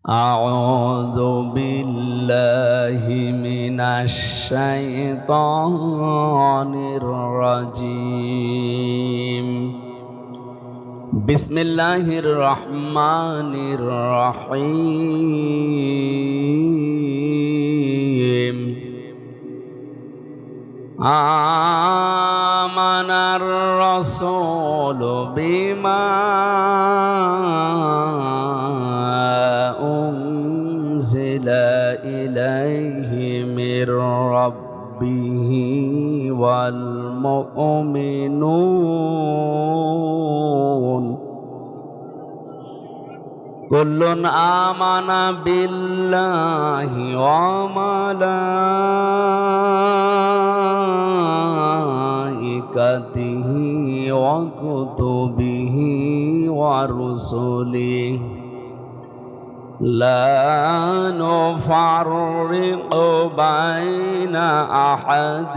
أعوذ بالله من الشيطان الرجيم بسم الله الرحمن الرحيم آمن الرسول بما أنزل إليه من ربه والمؤمنون كل آمن بالله وملائكته وكتبه ورسله لا نفرق بين أحد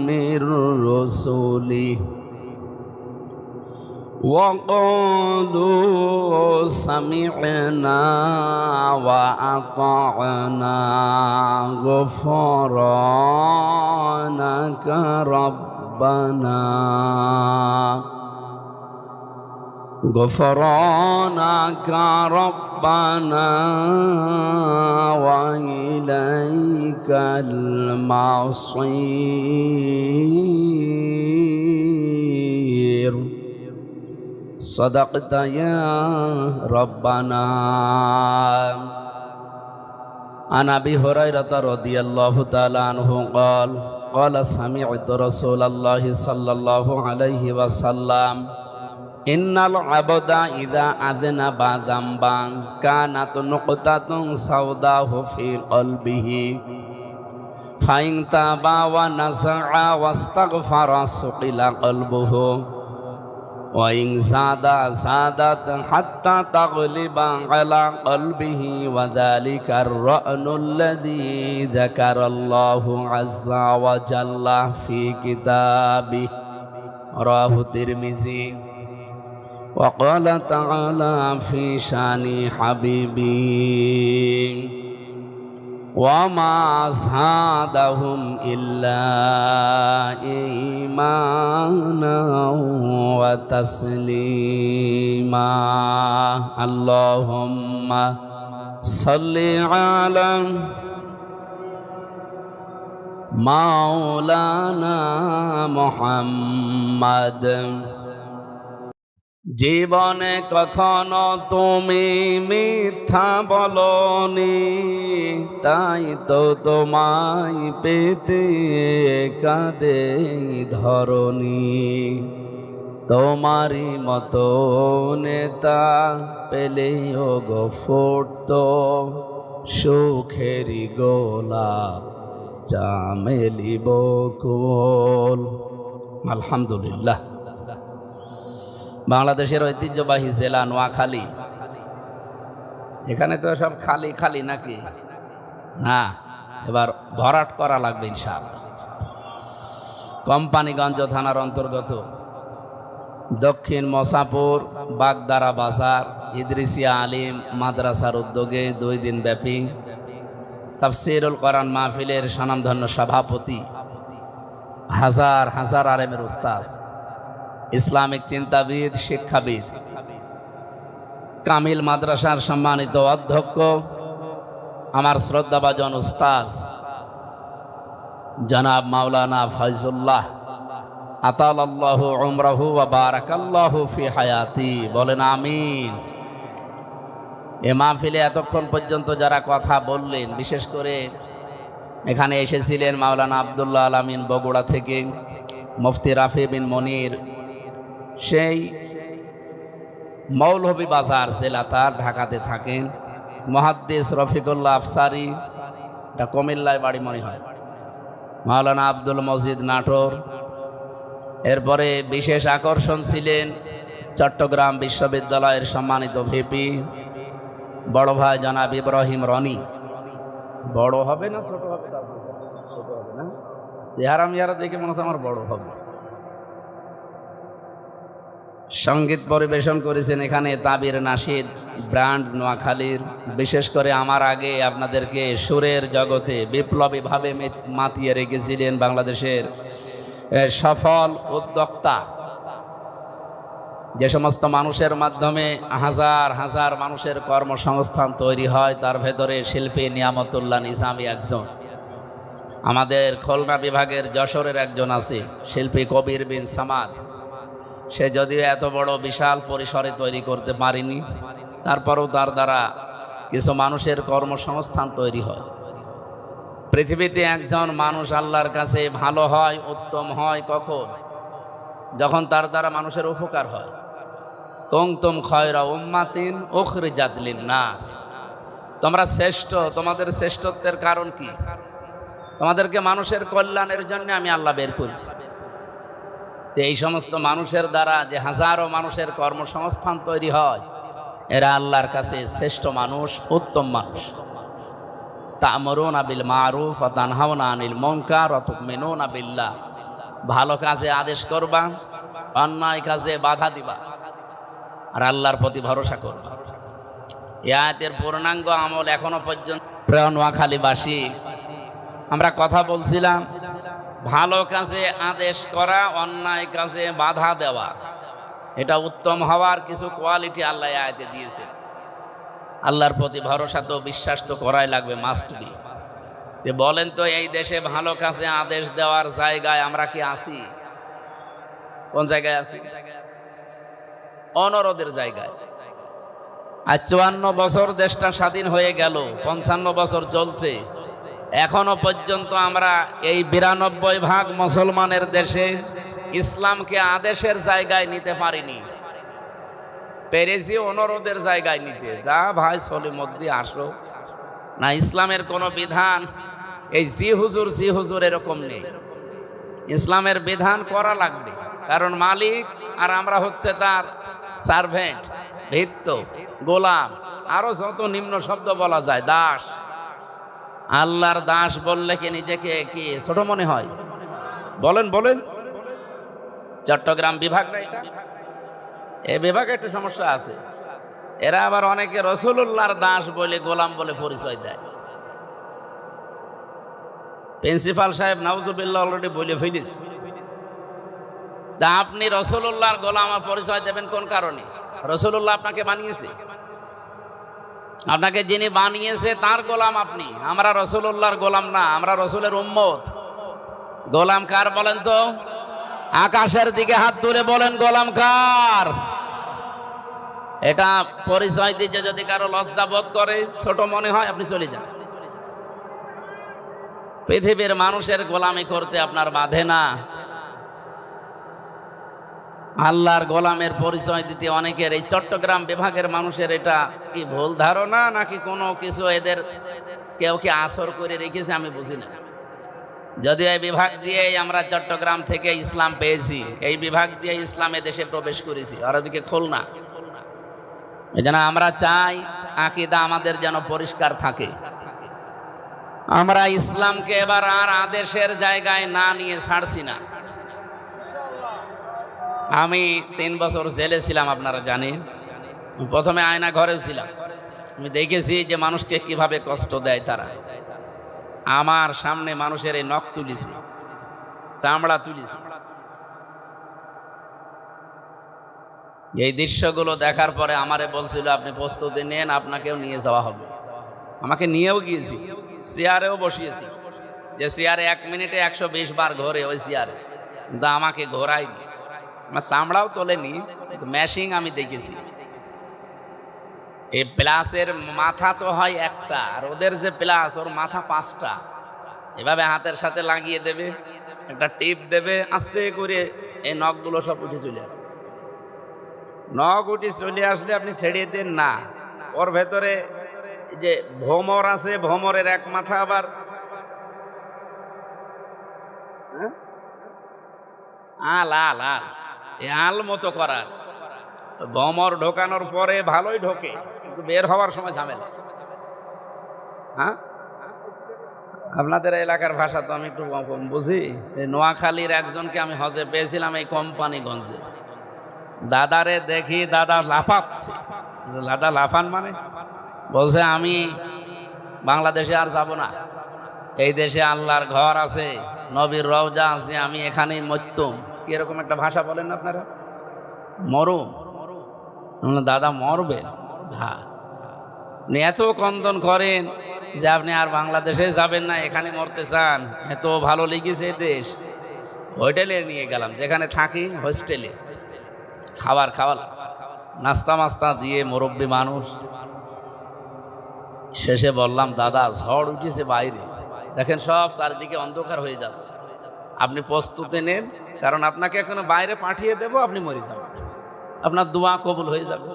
من رسله وقالوا سمعنا وأطعنا غفرانك ربنا وإليك المصير صدقت يا ربنا. عن أبي هريرة رضي الله تعالى عنه قال سمعت رسول الله صلى الله عليه وسلم إن العبد إذا أذنب ذنبا كانت نقطة سوداء في قلبه فإن تاب ونزع واستغفر سقل قلبه وإن زادت حتى تغلب على قلبه وذلك الرأن الذي ذكر الله عز وجل في كتابه رواه الترمذي. وقال تعالى في شان حبيبي وما زادهم إلا إيمانا وتسليما اللهم صل على مولانا محمد. জীবনে কখনো তুমি মিথ্যা বলনি, তাই তো তোমায় পেতে কাঁদে ধরনি। তোমারই মতো নেতা পেলেও গো ফুটতো সুখেরই গোলাপ চামেলি বকুল। আলহামদুলিল্লাহ। বাংলাদেশের ঐতিহ্যবাহী জেলা নোয়াখালী। এখানে তো সব খালি খালি নাকি? না, এবার ভরাট করা লাগবে ইনশাআল্লাহ। কোম্পানিগঞ্জ থানার অন্তর্গত দক্ষিণ মসাপুর বাগদারা বাজার ইদ্রিসিয়া আলিম মাদ্রাসার উদ্যোগে 2 দিন ব্যাপী তাফসীরুল কোরআন মাহফিলের স্বনামধন্য সভাপতি, হাজার হাজার আলেমের উস্তাদ, ইসলামিক চিন্তাবিদ, শিক্ষাবিদ, কামিল মাদ্রাসার সম্মানিত অধ্যক্ষ, আমার শ্রদ্ধাভাজন উস্তাদ জনাব মাওলানা ফয়জুল্লাহ আতালাল্লাহু উমরাহু ওয়া বারাকাল্লাহু ফি হায়াতি, বলেন আমিন। এ মাহফিলে এতক্ষণ পর্যন্ত যারা কথা বললেন, বিশেষ করে এখানে এসেছিলেন মাওলানা আব্দুল্লাহ আল আমিন বগুড়া থেকে, মুফতি রাফি বিন মনির সেই মৌলভী বাজার জেলা, তার ঢাকাতে থাকেন, মুহাদ্দিস রফিকুল্লাহ আফসারি, এটা কুমিল্লায় বাড়ি মনে হয়, মাওলানা আব্দুল মজিদ নাটোর। এরপরে বিশেষ আকর্ষণ ছিলেন চট্টগ্রাম বিশ্ববিদ্যালয়ের সম্মানিত ভিপি বড় ভাই জনাব ইব্রাহিম রনি। বড় হবে না ছোট হবে? ছোট হবে না, চেহারা মিহারা দেখে মনে হচ্ছে আমার বড় হবে। সঙ্গীত পরিবেশন করেছেন এখানে তাবির নাশিদ ব্র্যান্ড নোয়াখালীর। বিশেষ করে আমার আগে আপনাদেরকে সুরের জগতে বিপ্লবীভাবে মাতিয়ে রেখেছিলেন বাংলাদেশের সফল উদ্যোক্তা। যে সমস্ত মানুষের মাধ্যমে হাজার হাজার মানুষের কর্মসংস্থান তৈরি হয়, তার ভেতরে শিল্পী নিয়ামতুল্লাহ নিজামী একজন। আমাদের খুলনা বিভাগের যশোরের একজন আছে শিল্পী কবির বিন সামাদ। সে যদিও এত বড় বিশাল পরিসরে তৈরি করতে পারেনি, তারপরেও তার দ্বারা কিছু মানুষের কর্মসংস্থান তৈরি হয়। পৃথিবীতে একজন মানুষ আল্লাহর কাছে ভালো হয়, উত্তম হয় কখন? যখন তার দ্বারা মানুষের উপকার হয়। কুনতুম খায়রা উম্মাতিন উখরিজাত লিন-নাস, তোমরা শ্রেষ্ঠ। তোমাদের শ্রেষ্ঠত্বের কারণ কি? তোমাদেরকে মানুষের কল্যাণের জন্য আমি আল্লাহ বের করেছি। এই সমস্ত মানুষের দ্বারা যে হাজারো মানুষের কর্মসংস্থান তৈরি হয়, এরা আল্লাহর কাছে শ্রেষ্ঠ মানুষ, উত্তম মানুষ। তা'মুরুনা বিল মারুফ ওয়া তানহাউনা আনিল মুনকার ওয়া তু'মিনুনা বিল্লাহ, ভালো কাজে আদেশ করবা, অন্যায় কাজে বাধা দিবা, আর আল্লাহর প্রতি ভরসা করবা। এই আয়াতের পূর্ণাঙ্গ আমল এখনো পর্যন্ত প্রিয় নোয়াখালীবাসী, আমরা কথা বলছিলাম ভালো কাজে আদেশ করা, অন্যায় কাজে বাধা দেওয়া, এটা উত্তম হওয়ার কিছু কোয়ালিটি আল্লাহ আয়াতে দিয়েছে। আল্লাহর প্রতি ভরসা তো বিশ্বাস তো করাই লাগবে, মাস্ট বি। বলেন তো, এই দেশে ভালো কাজে আদেশ দেওয়ার জায়গায় আমরা কি আছি? কোন জায়গায় আছি? অনুরোধের জায়গায়। আর 54 বছর দেশটা স্বাধীন হয়ে গেল, 55 বছর চলছে, এখনো পর্যন্ত আমরা এই 92% মুসলমানের দেশে ইসলামকে আদেশের জায়গায় নিতে পারিনি। পেরেছি অনুরোধের জায়গায় নিতে, যা ভাই চলে মধ্যে আসো না। ইসলামের কোনো বিধান এই জি হুজুর এরকম নেই। ইসলামের বিধান করা লাগবে, কারণ মালিক আর আমরা হচ্ছে তার সার্ভেন্ট, ভৃত্য, গোলাম, আরো যত নিম্ন শব্দ বলা যায়, দাস। আল্লাহর দাস বললে কি নিজেকে কি ছোট মনে হয়? বলেন বলেন। চট্টগ্রাম বিভাগ না এটা, এই বিভাগে একটু সমস্যা আছে। এরা আবার অনেকে রাসূলুল্লাহর দাস বলে, গোলাম বলে পরিচয় দেয়। প্রিন্সিপাল সাহেব নাউজুবিল্লাহ অলরেডি বলে ফেলিস। তা আপনি রাসূলুল্লাহর গোলাম পরিচয় দেবেন কোন কারণে? রাসূলুল্লাহ আপনাকে বানিয়েছে, আপনাকে যিনি বানিয়েছে তার গোলাম আপনি। আমরা রাসূলুল্লাহর গোলাম না, আমরা রাসূলের উম্মত। গোলাম কার বলেন তো? আকাশের দিকে হাত তুলে বলেন গোলাম কার? এটা পরিচয় দিতে যদি কারো লজ্জা বোধ করে, ছোট মনে হয়, আপনি চলে যান। পৃথিবীর মানুষের গোলামি করতে আপনার বাধে না। আল্লাহর গোলামের পরিচয় দিতে অনেকের, এই চট্টগ্রাম বিভাগের মানুষের এটা কি ভুল ধারণা নাকি কোনো কিছু এদের কেউ কি আসর করে রেখেছে, আমি বুঝি না। যদি এই বিভাগ দিয়ে আমরা চট্টগ্রাম থেকে ইসলাম পেয়েছি, এই বিভাগ দিয়ে ইসলামে দেশে প্রবেশ করেছি, আর ওদিকে খুলনা। এই জন্য আমরা চাই আকীদা আমাদের যেন পরিষ্কার থাকে। আমরা ইসলামকে এবার আর আদেশের জায়গায় না নিয়ে ছাড়ছি না। আমি 3 বছর জেলে ছিলাম, আপনারা জানেন। প্রথমে আয়না ঘরেও ছিলাম। আমি দেখেছি যে মানুষকে কিভাবে কষ্ট দেয় তারা। আমার সামনে মানুষের এই নখ তুলেছি, চামড়া তুলেছি। এই দৃশ্যগুলো দেখার পরে আমারে বলছিল, আপনি প্রস্তুতি নেন, আপনাকেও নিয়ে যাওয়া হবে। আমাকে নিয়েও গিয়েছি, চেয়ারেও বসিয়েছি, যে চেয়ারে 1 মিনিটে 120 বার ঘোরে ওই চেয়ারে, কিন্তু আমাকে ঘোরায়নি। আমার চামড়াও তোলেনি, ম্যাশিং আমি দেখেছি। এই প্লাসের মাথা তো হয় একটা, আর ওদের যে প্লাস, ওর মাথা 5টা। এভাবে হাতের সাথে লাগিয়ে দেবে, একটা টিপ দেবে, আস্তে করে এই নখগুলো সব উঠে চলে আসবে। নখ উঠে চলে আসলে আপনি ছেড়ে দেন না। ওর ভেতরে যে ভোমর আছে, ভোমরের এক মাথা আবার আল আল আল এই আল মতো করা আছে। ভোমর ঢোকানোর পরে ভালোই ঢোকে, কিন্তু বের হওয়ার সময় ঝামেলা। হ্যাঁ, আপনাদের এলাকার ভাষা তো আমি একটু বুঝি। নোয়াখালীর একজনকে আমি হজে পেয়েছিলাম এই কোম্পানিগঞ্জে। দাদারে দেখি দাদা লাফাচ্ছে। দাদা লাফান মানে? বলছে আমি বাংলাদেশে আর যাব না, এই দেশে আল্লাহর ঘর আছে, নবীর রওজা আছে, আমি এখানেই মরতুম। এরকম একটা ভাষা বলেন না আপনারা, মরুম। দাদা মরবেন? হ্যাঁ। এত কন্দন করেন যে আপনি আর বাংলাদেশে যাবেন না, এখানে মরতে চান, এত ভালো লেগেছে দেশ। হোটেলে নিয়ে গেলাম, যেখানে থাকি হোস্টেলে, খাবার নাস্তা মাস্তা দিয়ে, মুরব্বী মানুষ। শেষে বললাম দাদা ঝড় উঠেছে বাইরে, দেখেন সব চারিদিকে অন্ধকার হয়ে যাচ্ছে, আপনি প্রস্তুতি নেন, কারণ আপনাকে এখন বাইরে পাঠিয়ে দেব, আপনি মরে যাবেন, আপনার দোয়া কবুল হয়ে যাবে।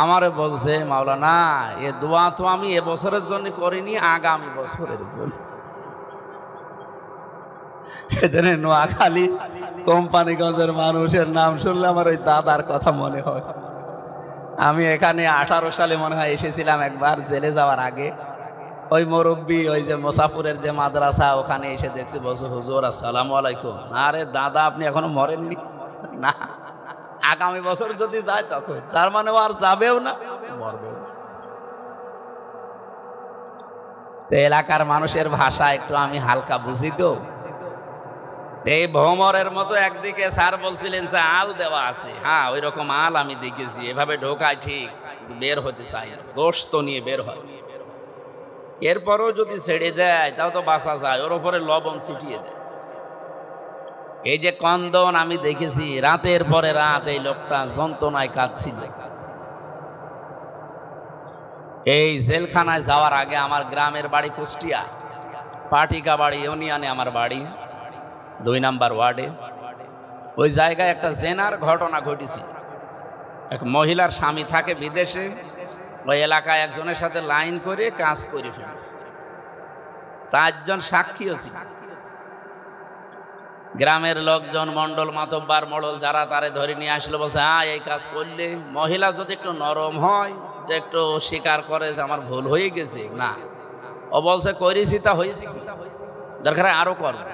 আমারে বলছে মাওলানা এ দোয়া তো আমি এবছরের জন্য করিনি, আগামী বছরের জন্য। এজন্য নোয়াখালী কোম্পানিগঞ্জের মানুষের নাম শুনলে আমার ওই দাদার কথা মনে হয়। আমি এখানে 18 সালে মনে হয় এসেছিলাম একবার, জেলে যাওয়ার আগে। ওই মুরব্বী, ওই যে মোসাফুরের যে মাদ্রাসা, ওখানে এসে দেখছি, বলছে হুজুর আসসালামু আলাইকুম। আরে দাদা আপনি এখনো মরেননি? না, আগামী বছর যদি যায় তখন। তার মানে ও আর যাবেও না, মরবেও না। তো এলাকার মানুষের ভাষা একটু আমি হালকা বুঝি তো। এই ভ্রমরের মতো একদিকে স্যার বলছিলেন যে আল দেওয়া আছে, হ্যাঁ ওই রকম আল আমি দেখেছি, এভাবে ঢোকায় ঠিক, বের হতে চাই না, গোশত নিয়ে বের হয়। এরপরও যদি ছেড়ে দেয় তাও তো বাঁচা যায়, ওর উপরে লবণ ছিটিয়ে দেয়। এই যে কন্দন আমি দেখেছি, রাতের পরে রাত এই লোকটা যন্ত্রণায় কাঁদছিল। এই জেলখানায় যাওয়ার আগে আমার গ্রামের বাড়ি কুষ্টিয়া, পাটিকা বাড়ি ইউনিয়নে আমার বাড়ি, 2 নম্বর ওয়ার্ডে। ওই জায়গায় একটা জেনার ঘটনা ঘটেছিল। এক মহিলার স্বামী থাকে বিদেশে, ওই এলাকায় একজনের সাথে লাইন করে কাজ করে ফেলেছে। 4 জন সাক্ষীও ছিল। গ্রামের লোকজন, মন্ডল মাতব্বার মডল যারা, তারে ধরে নিয়ে আসলো, বলছে হ্যাঁ এই কাজ করলে, মহিলা যদি একটু নরম হয়, যে একটু স্বীকার করে যে আমার ভুল হয়ে গেছে, না ও বলছে করেছি তা হয়েছে কি, দরকার আরো করবে।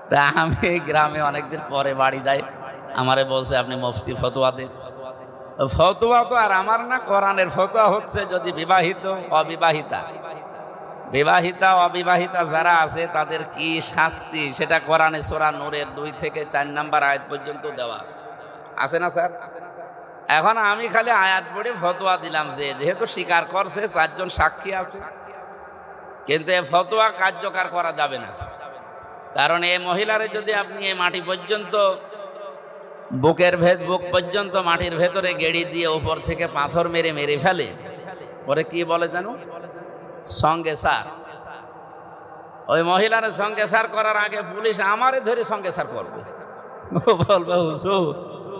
তা আমি গ্রামে অনেকদিন পরে বাড়ি যাই, আমারে বলছে আপনি মুফতি ফতোয়া দেন। ফতোয়া তো আর আমার না, কোরআনের ফতোয়া হচ্ছে যদি বিবাহিত অবিবাহিতা যারা আছে তাদের কি শাস্তি, সেটা কোরআনে সূরা নূরের 2 থেকে 4 নম্বর আয়াত পর্যন্ত দেওয়া আছে না স্যার? এখন আমি খালি আয়াত পড়ে ফতোয়া দিলাম যে যেহেতু স্বীকার করছে, 4 জন সাক্ষী আছে, কিন্তু এই ফতোয়া কার্যকর করা যাবে না। কারণ এই মহিলারে যদি আপনি এই মাটি পর্যন্ত, বুক পর্যন্ত মাটির ভেতরে গেড়ি দিয়ে উপর থেকে পাথর মেরে ফেলে, পরে কি বলে জানো, সঙ্গে সার। ওই মহিলার সঙ্গে সার করার আগে পুলিশ আমারে ধরে সঙ্গে সার করবে। ও বলবে হুজুর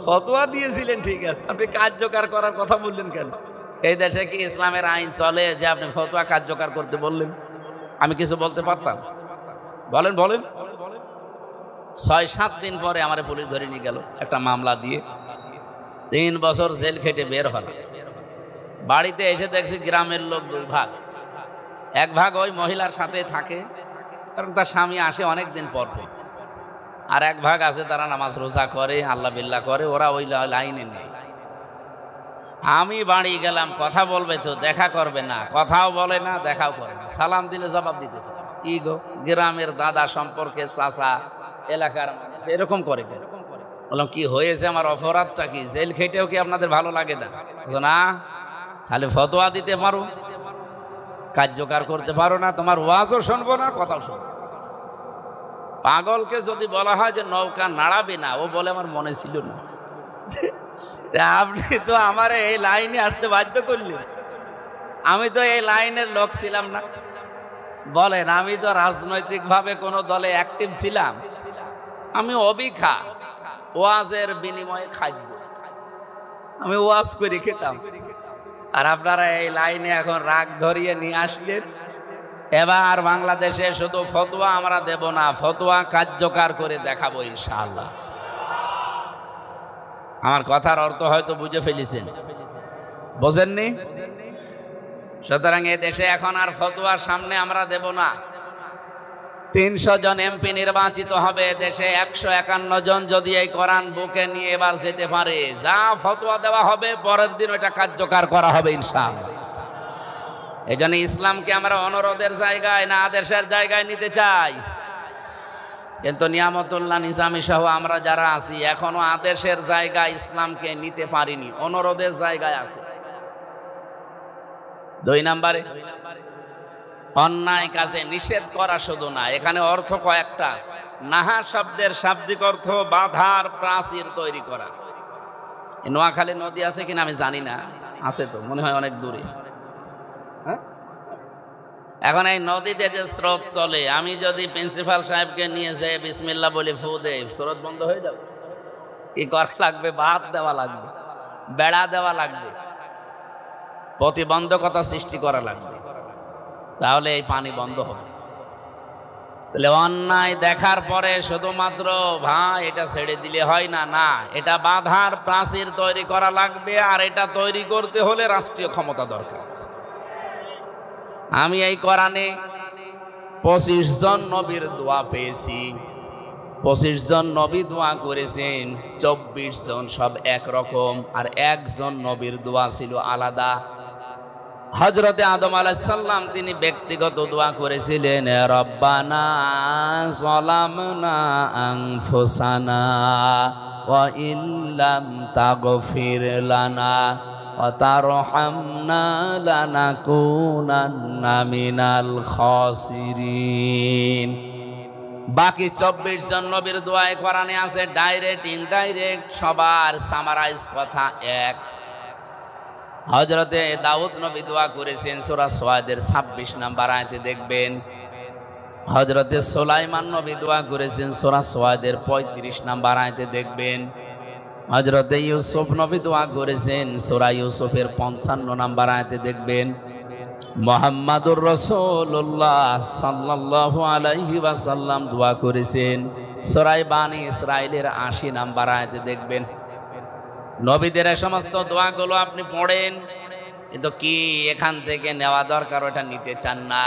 ফতোয়া দিয়েছিলেন ঠিক আছে, আপনি কার্যকর করার কথা বললেন কেন? এই দেশে কি ইসলামের আইন চলে যে আপনি ফতোয়া কার্যকর করতে বললেন? আমি কিছু বলতে পারতাম? বলেন 6-7 দিন পরে আমার পুলিশ ধরে নিয়ে গেল একটা মামলা দিয়ে, 3 বছর জেল খেটে বের হল। বাড়িতে এসে দেখছি গ্রামের লোক 2 ভাগ। এক ভাগ ওই মহিলার সাথে থাকে, কারণ তার স্বামী আসে অনেক দিন পর, আর এক ভাগ আছে তারা নামাজ রোজা করে, আল্লাহ বিল্লাহ করে, ওরা ওই লাইনে নেই। আমি বাড়ি গেলাম, কথা বলবে তো, দেখা করবে না, কথাও বলে না, দেখাও করে না, সালাম দিলে জবাব দিতেছে। কি গো, গ্রামের দাদা সম্পর্কে চাচা, এলাকার এরকম করে কেন? বললাম কি হয়েছে, আমার অপরাধটা কি? জেল খেটেও কি আপনাদের ভালো লাগে না? না, খালি ফতোয়া দিতে পারো, কার্যকর করতে পারো না, তোমার ওয়াজও শুনবো না, কথাও শুনবো। পাগলকে যদি বলা হয় যে নৌকা নাড়াবে না, ও বলে আমার মনে ছিল না। আপনি তো আমার এই লাইনে আসতে বাধ্য করলেন, আমি তো এই লাইনের লোক ছিলাম না। বলেন, আমি তো রাজনৈতিকভাবে কোনো দলে অ্যাক্টিভ ছিলাম? আমি অবিখা, ওয়াজের বিনিময়ে খাদ্য, আমি ওয়াজ করে খেতাম। আর আপনারা এই লাইনে এখন রাগ ধরিয়ে নিয়ে আসলেন। এবার বাংলাদেশে শুধু ফতোয়া আমরা দেব না, ফতোয়া কার্যকর করে দেখাবো ইনশাআল্লাহ। আমার কথার অর্থ হয়তো বুঝে ফেলেছেন, বোঝেননি? সুতরাং এ দেশে এখন আর ফতোয়ার সামনে আমরা দেব না। 300 জন এমপি নির্বাচিত হবে দেশে, 151 জন যদি এই কোরআন বুকে নিয়ে এবার যেতে পারে, যা ফতোয়া দেওয়া হবে পরের দিন ওটা কার্যকর করা হবে ইনশাআল্লাহ। এই জন্য ইসলামকে আমরা অনুরোধের জায়গায় না আদেশের জায়গায় নিতে চাই, কিন্তু নিয়ামতুল্লাহ নিজামী সহ আমরা যারা আছি এখনো আদেশের জায়গায় ইসলামকে নিতে পারিনি, অনুরোধের জায়গায় আছে। 2 নম্বরে অন্যায় কাজে নিষেধ করা শুধু না, এখানে অর্থ কয়েকটা আছে। নাহা শব্দের শাব্দিক অর্থ বাধার প্রাচীর তৈরি করা। নোয়াখালী নদী আছে কিনা আমি জানি না, আছে তো মনে হয় অনেক দূরে। এখন এই নদীতে যে স্রোত চলে, আমি যদি প্রিন্সিপাল সাহেবকে নিয়ে যাই বিসমিল্লাহ বলে ফু দেই, স্রোত বন্ধ হয়ে যাবে? কি করা লাগবে? বাঁধ দেওয়া লাগবে, বেড়া দেওয়া লাগবে, প্রতিবন্ধকতা সৃষ্টি করা লাগবে, তাহলে এই পানি বন্ধ হবে। তাহলে অন্যায় দেখার পরে শুধুমাত্র ভাই এটা ছেড়ে দিলে হয় না, না, এটা বাধার প্রাচীর তৈরি করা লাগবে। আর এটা তৈরি করতে হলে রাষ্ট্রীয় ক্ষমতা দরকার। আমি এই কোরআনে 25 জন নবীর দোয়া পেয়েছি। 25 জন নবী দোয়া করেছেন, 24 জন সব একরকম, আর একজন নবীর দোয়া ছিল আলাদা। হযরতে আদম আলাইহিস সালাম তিনি ব্যক্তিগত দোয়া করেছিলেন, রব্বানা যালামনা আনফুসানা ওয়া ইল্লাম তাগফির লানা ওয়া তারহামনা লানাকুনান্না মিনাল খাসিরিন। বাকি 24 জন নবীর দোয়ায় কোরআনে আছে, ডাইরেক্ট ইনডাইরেক্ট সবার সামারাইজ কথা এক। হযরতে দাউদ নবী দোয়া করেছেন, সূরা সাদের 26 নম্বর আয়াতে দেখবেন। হযরতে সুলাইমান নবী দোয়া করেছেন, সূরা সাদের 35 নম্বর আয়াতে দেখবেন। হযরতে ইউসুফ নবী দোয়া করেছেন, সূরা ইউসুফের 55 নম্বর আয়াতে দেখবেন। মুহাম্মাদুর রাসূলুল্লাহ সাল্লাল্লাহু আলাইহি ওয়াসাল্লাম দোয়া করেছেন, সূরা বানী ইসরাঈলের 80 নম্বর আয়াতে দেখবেন। নবীদের সমস্ত দোয়াগুলো আপনি পড়েন, কিন্তু কি এখান থেকে নেওয়া দরকার ওটা নিতে চান না।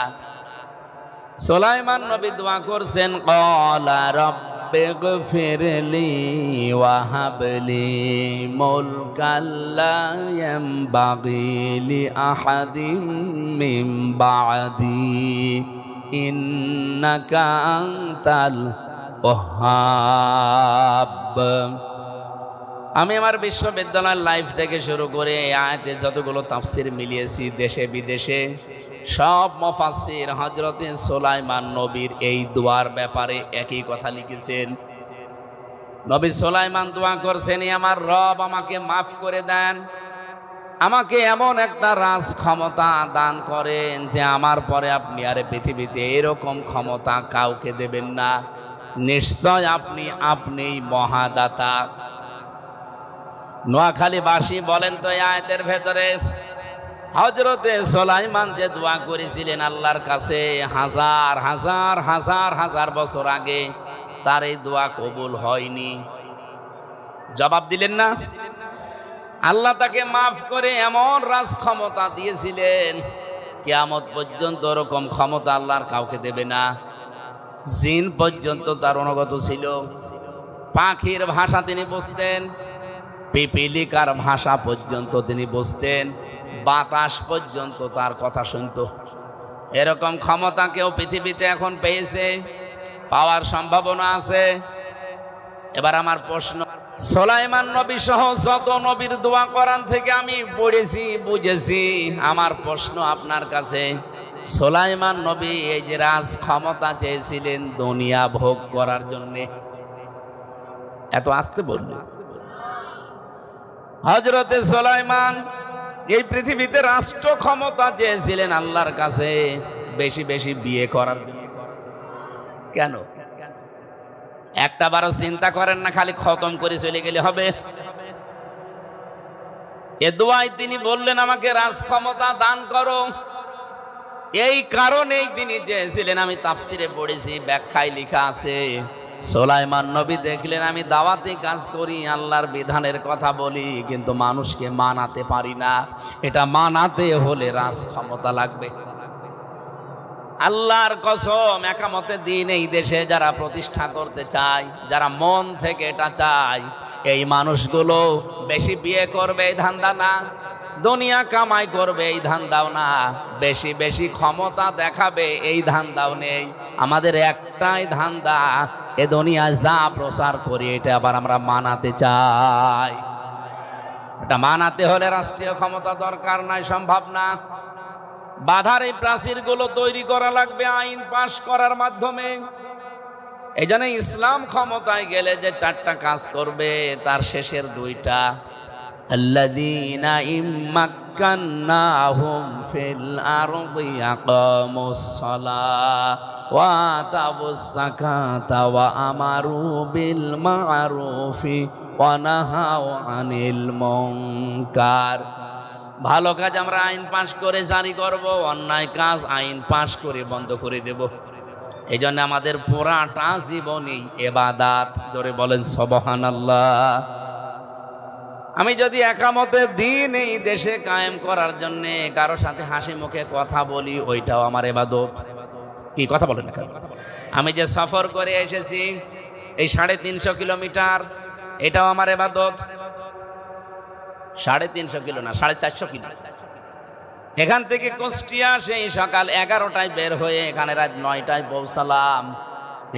সুলাইমান নবী দোয়া করছেন, ক্বালা রাব্বিগফিরলি ওয়া হাবলি মুলকাল লা ইয়ানবাগি লি আহাদিম মিন বা'দি ইন্নাকা আনতাল ওয়াহ্হাব। আমি আমার বিশ্ববিদ্যালয়ের লাইফ থেকে শুরু করে এই আয়াতে যতগুলো তাফসির মিলিয়েছি দেশে বিদেশে, সব মুফাসসির হযরতে সুলাইমান নবীর এই দোয়ার ব্যাপারে একই কথা লিখেছেন। নবী সুলাইমান দোয়া করছেন, আমার রব আমাকে মাফ করে দেন, আমাকে এমন একটা রাজ ক্ষমতা দান করেন যে আমার পরে আপনি আর পৃথিবীতে এরকম ক্ষমতা কাউকে দেবেন না। নিশ্চয় আপনিই মহাদাতা। নোয়াখালীবাসী বলেন তো, এই আয়াতের ভেতরে হযরতে সুলাইমান যে দোয়া করেছিলেন আল্লাহর কাছে হাজার হাজার হাজার হাজার বছর আগে, তার এই দোয়া কবুল হয়নি। জবাব দিলেন না। আল্লাহ তাকে মাফ করে এমন রাজ ক্ষমতা দিয়েছিলেন, কিয়ামত পর্যন্ত ওরকম ক্ষমতা আল্লাহর কাউকে দেবে না। জিন পর্যন্ত তার অনুগত ছিল। পাখির ভাষা তিনি বুঝতেন, পিপিলিকার ভাষা পর্যন্ত তিনি বুঝতেন, বাতাস পর্যন্ত তার কথা শুনত। এরকম ক্ষমতা কেউ পৃথিবীতে এখন পেয়েছে, পাওয়ার সম্ভাবনা আছে। এবার আমার প্রশ্ন, সুলাইমান নবী সহ যত নবীর দোয়া কোরআন থেকে আমি পড়েছি বুঝেছি, আমার প্রশ্ন আপনার কাছে, সুলাইমান নবী এই যে রাজ ক্ষমতা চেয়েছিলেন দুনিয়া ভোগ করার জন্য, এত আসতে বললেন। হযরতে সুলাইমান এই পৃথিবীতে রাষ্ট্র ক্ষমতা চেয়েছিলেন আল্লাহর কাছে বেশি বেশি বিয়ে করার জন্য। কেন? একটা বারও চিন্তা করেন না, খালি খতম করে চলে গেলে হবে? এ দোয়ায় তিনি বললেন, আমাকে রাজ ক্ষমতা দান করো। এই কারণেই তিনি চেয়েছিলেন। আমি তাফসিরে পড়েছি, ব্যাখ্যায় লেখা আছে, সুলাইমান নবী দেখলেন আমি দাওয়াতি কাজ করি, আল্লাহর বিধানের কথা বলি, কিন্তু মানুষকে মানাতে পারি না। এটা মানাতে হলে রাজ ক্ষমতা লাগবে। আল্লাহর কসম, একামতের দিন এই দেশে যারা প্রতিষ্ঠা করতে চায়, যারা মন থেকে এটা চায়, এই মানুষগুলো বেশি বিয়ে করবে এই ধান্দা না, দুনিয়া কামাই করবে এই ধান্দাও না, বেশি বেশি ক্ষমতা দেখাবে এই ধান্দাও নেই। আমাদের একটাই ধান্দা, এ দুনিয়ায় যা প্রচার করি এটা আবার আমরা মানাতে চাই। এটা মানাতে হলে রাষ্ট্রীয় ক্ষমতা দরকার নাই, সম্ভব না। বাধার এই প্রাচীরগুলো তৈরি করা লাগবে আইন পাশ করার মাধ্যমে। এই জন্য ইসলাম ক্ষমতায় গেলে যে 4টা কাজ করবে, তার শেষের 2টা, আল্লাযীনা ইম্মাক্কান্নাহুম ফিল আরদি আকামুস সালাহ ওয়া আতাবুস যাকাতা ওয়া আমারু বিল মা'রুফি ওয়া নাহাউ আনিল মুনকার। ভালো কাজ আমরা আইন পাশ করে জারি করব, অন্যায় কাজ আইন পাশ করে বন্ধ করে দেব। এই জন্য আমাদের পুরাটা জীবনই ইবাদত। জোরে বলেন সুবহানাল্লাহ। আমি যদি একামতের দিন এই দেশে কায়েম করার জন্য কারো সাথে হাসি মুখে কথা বলি, ওইটাও আমার ইবাদত। কি কথা বলেন না কেন? আমি যে সফর করে এসেছি এই 350 কিলোমিটার, এটাও আমার ইবাদত। 350 কিলো না, 450 কিলো। এখান থেকে কুষ্টিয়া সেই সকাল 11টায় বের হয়ে এখানে রাত 9টায় পৌঁছালাম।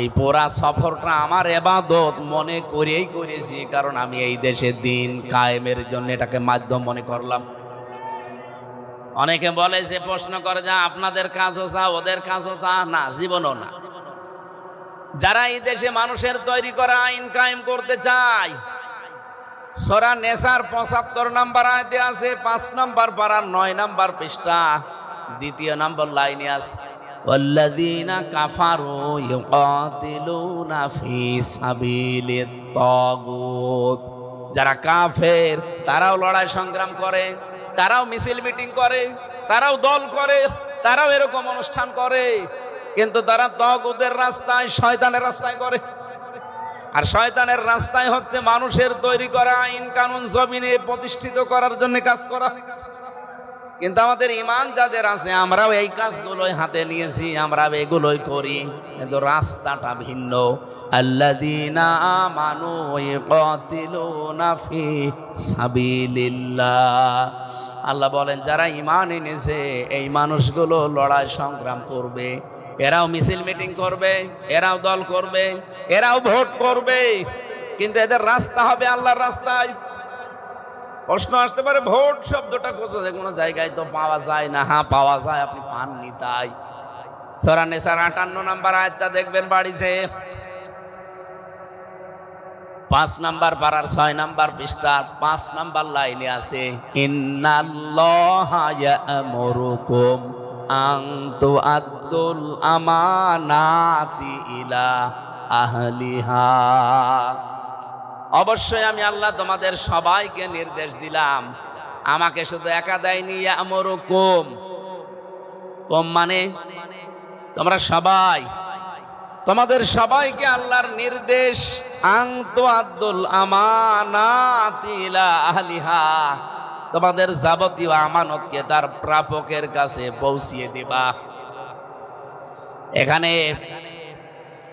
এই পুরা সফরটা আমার ইবাদত মনে করেই করেছি, কারণ আমি এই দেশে দিন কায়েমের জন্য এটাকে মাধ্যম মনে করলাম। অনেকে বলে যে, প্রশ্ন করে যা আপনাদের কাজও চা ওদের কাজও তা না, জীবনও না। যারা এই দেশে মানুষের তৈরি করা আইন কায়েম করতে চায়, সূরা নেসার 75 নম্বর আয়াতে আছে, 5 নম্বর পারার 9 নম্বর পৃষ্ঠা, 2 নম্বর লাইনে আছে, ওয়াল্লাযীনা কাফারু ইউকাতিলুনা ফি সাবিলিত তাগুত। যারা কাফের তারাও লড়াই সংগ্রাম করে, তারাও মিছিল মিটিং করে, তারাও দল করে, তারাও এরকম অনুষ্ঠান করে, কিন্তু তারা তাগুতের রাস্তায়, শয়তানের রাস্তায় করে। আর শয়তানের রাস্তায় হচ্ছে মানুষের তৈরি করা আইন কানুন জমিনে প্রতিষ্ঠিত করার জন্য কাজ করা। কিন্তু আমাদের ঈমান যাদের আছে, আমরাও এই কাজগুলোই হাতে নিয়েছি, আমরা এগুলোই করি, কিন্তু রাস্তাটা ভিন্ন। আল্লাযীনা আমানু ইয়াকাতিলুনা ফি সাবিলিল্লাহ। আল্লাহ বলেন, যারা ঈমান এনেছে এই মানুষগুলো লড়াই সংগ্রাম করবে, এরাও মিছিল মিটিং করবে, এরাও দল করবে, এরাও ভোট করবে, কিন্তু এদের রাস্তা হবে আল্লাহর রাস্তায়। প্রশ্ন আসতে পারে, ভোট শব্দটা কোথায়? কোনো জায়গায় তো পাওয়া যায় না। হ্যাঁ, পাওয়া যায়, আপনি পাননি তাই। সূরা নিসার 58 নম্বর আয়াতটা দেখবেন বাড়িতে, 5 নম্বর পারার 6 নম্বর পৃষ্ঠা 5 নম্বর লাইনে আছে, ইন্নাল্লাহা ইয়া'মুরুকুম আন তুআদ্দুল আমানাতি ইলা আহলিহা। অবশ্যই আমি আল্লাহ তোমাদের সবাইকে নির্দেশ দিলাম, আমাকে শুধু একা দেয়নি। ইয়া'মুরুকুম, কুম মানে তোমরা সবাই, তোমাদের সবাইকে আল্লাহর নির্দেশ, আন তুআদ্দুল আমানাতি ইলা আহলিহা, তোমাদের যাবতীয় আমানতকে তার প্রাপকের কাছে পৌঁছিয়ে দিবা। এখানে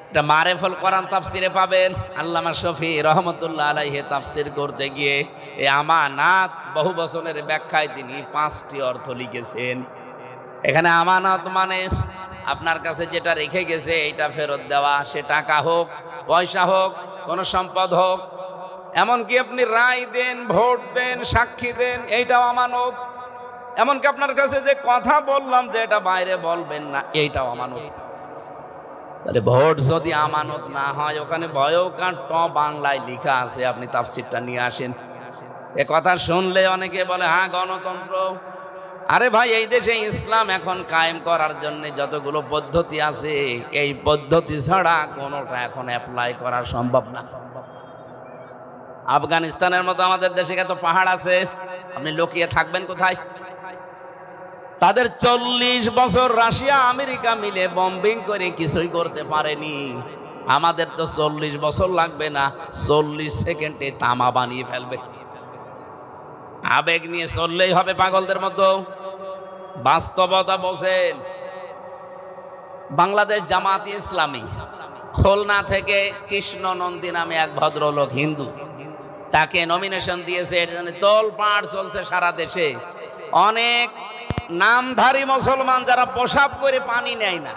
এটা মারেফুল কোরআন তাফসিরে পাবেন। আল্লামা শফি রহমতুল্লাহ আলাইহি তাফসির করতে গিয়ে এই আমানাত বহু বচনের ব্যাখ্যায় তিনি 5টি অর্থ লিখেছেন। এখানে আমানত মানে আপনার কাছে যেটা রেখে গেছে এইটা ফেরত দেওয়া, সে টাকা হোক, পয়সা হোক, কোনো সম্পদ হোক, এমনকি আপনি রায় দেন, ভোট দেন, সাক্ষী দেন, এইটাও আমানত। এমনকি আপনার কাছে যে কথা বললাম যে এটা বাইরে বলবেন না, এইটাও আমানত। তাহলে ভোট যদি আমানত না হয়, ওখানে বয়কার ট বাংলায় লেখা আছে, আপনি তাফসিরটা নিয়ে আসেন। এ কথা শুনলে অনেকে বলে হ্যাঁ গণতন্ত্র। আরে ভাই, এই দেশে ইসলাম এখন কায়েম করার জন্য যতগুলো পদ্ধতি আছে, এই পদ্ধতি ছাড়া কোনোটা এখন অ্যাপ্লাই করা সম্ভব না। আফগানিস্তানের মতো আমাদের দেশে এত পাহাড় আছে, আপনি লুকিয়ে থাকবেন কোথায়? তাদের 40 বছর রাশিয়া আমেরিকা মিলে বম্বিং করে কিছুই করতে পারেনি। আমাদের তো 40 বছর লাগবে না, 40 সেকেন্ডে তামা বানিয়ে ফেলবে। আবেগ নিয়ে চললেই হবে পাগলদের মতো। বাস্তবতা বোঝেন। বাংলাদেশ জামাত ইসলামী খুলনা থেকে কৃষ্ণ নন্দী নামে এক ভদ্রলোক হিন্দু, তাকে নমিনেশন দিয়েছে। এর জন্য তোলপাড় চলছে সারা দেশে। অনেক নামধারী মুসলমান যারা প্রসাব করে পানি নেয় না,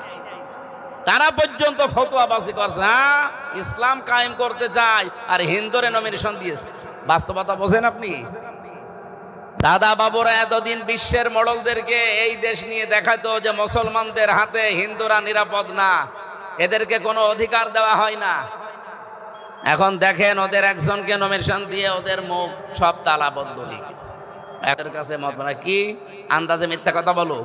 তারা পর্যন্ত ফতোয়াবাজি করছে, হ্যাঁ ইসলাম কায়েম করতে চায়, আর হিন্দুরে নমিনেশন দিয়েছে। বাস্তবতা বোঝেন আপনি? দাদা বাবুরা এতদিন বিশ্বের মডলদেরকে এই দেশ নিয়ে দেখাতো যে মুসলমানদের হাতে হিন্দুরা নিরাপদ না, এদেরকে কোনো অধিকার দেওয়া হয় না। এখন দেখেন ওদের একজনকে নমিনেশন দিয়ে ওদের মুখ সব তালাবদ্ধ হয়ে গেছে। এদের কাছে মত মানে কি আন্দাজে মিথ্যা কথা বলো?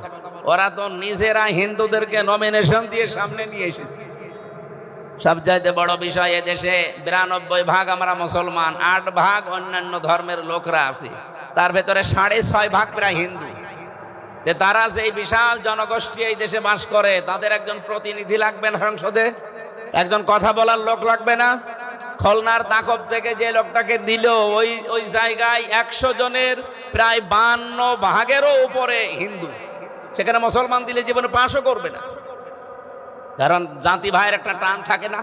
ওরা তো নিজেরা হিন্দুদেরকে নমিনেশন দিয়ে সামনে নিয়ে এসেছে। সবচাইতে বড় বিষয়, এদেশে 92% আমরা মুসলমান, 8% অন্যান্য ধর্মের লোকরা আছে, তার ভেতরে 6.5% প্রায় হিন্দু। তারা যে বিশাল জনগোষ্ঠী এই দেশে বাস করে, তাদের একজন প্রতিনিধি লাগবে না সংসদে, একজন কথা বলার লোক লাগবে না? খুলনার তাকব থেকে যে লোকটাকে দিল, ওই জায়গায় 100 জনের প্রায় 52%-এরও উপরে হিন্দু। সেখানে মুসলমান দিলে জীবনে পাশও করবে না, কারণ জাতি ভাইয়ের একটা টান থাকে না।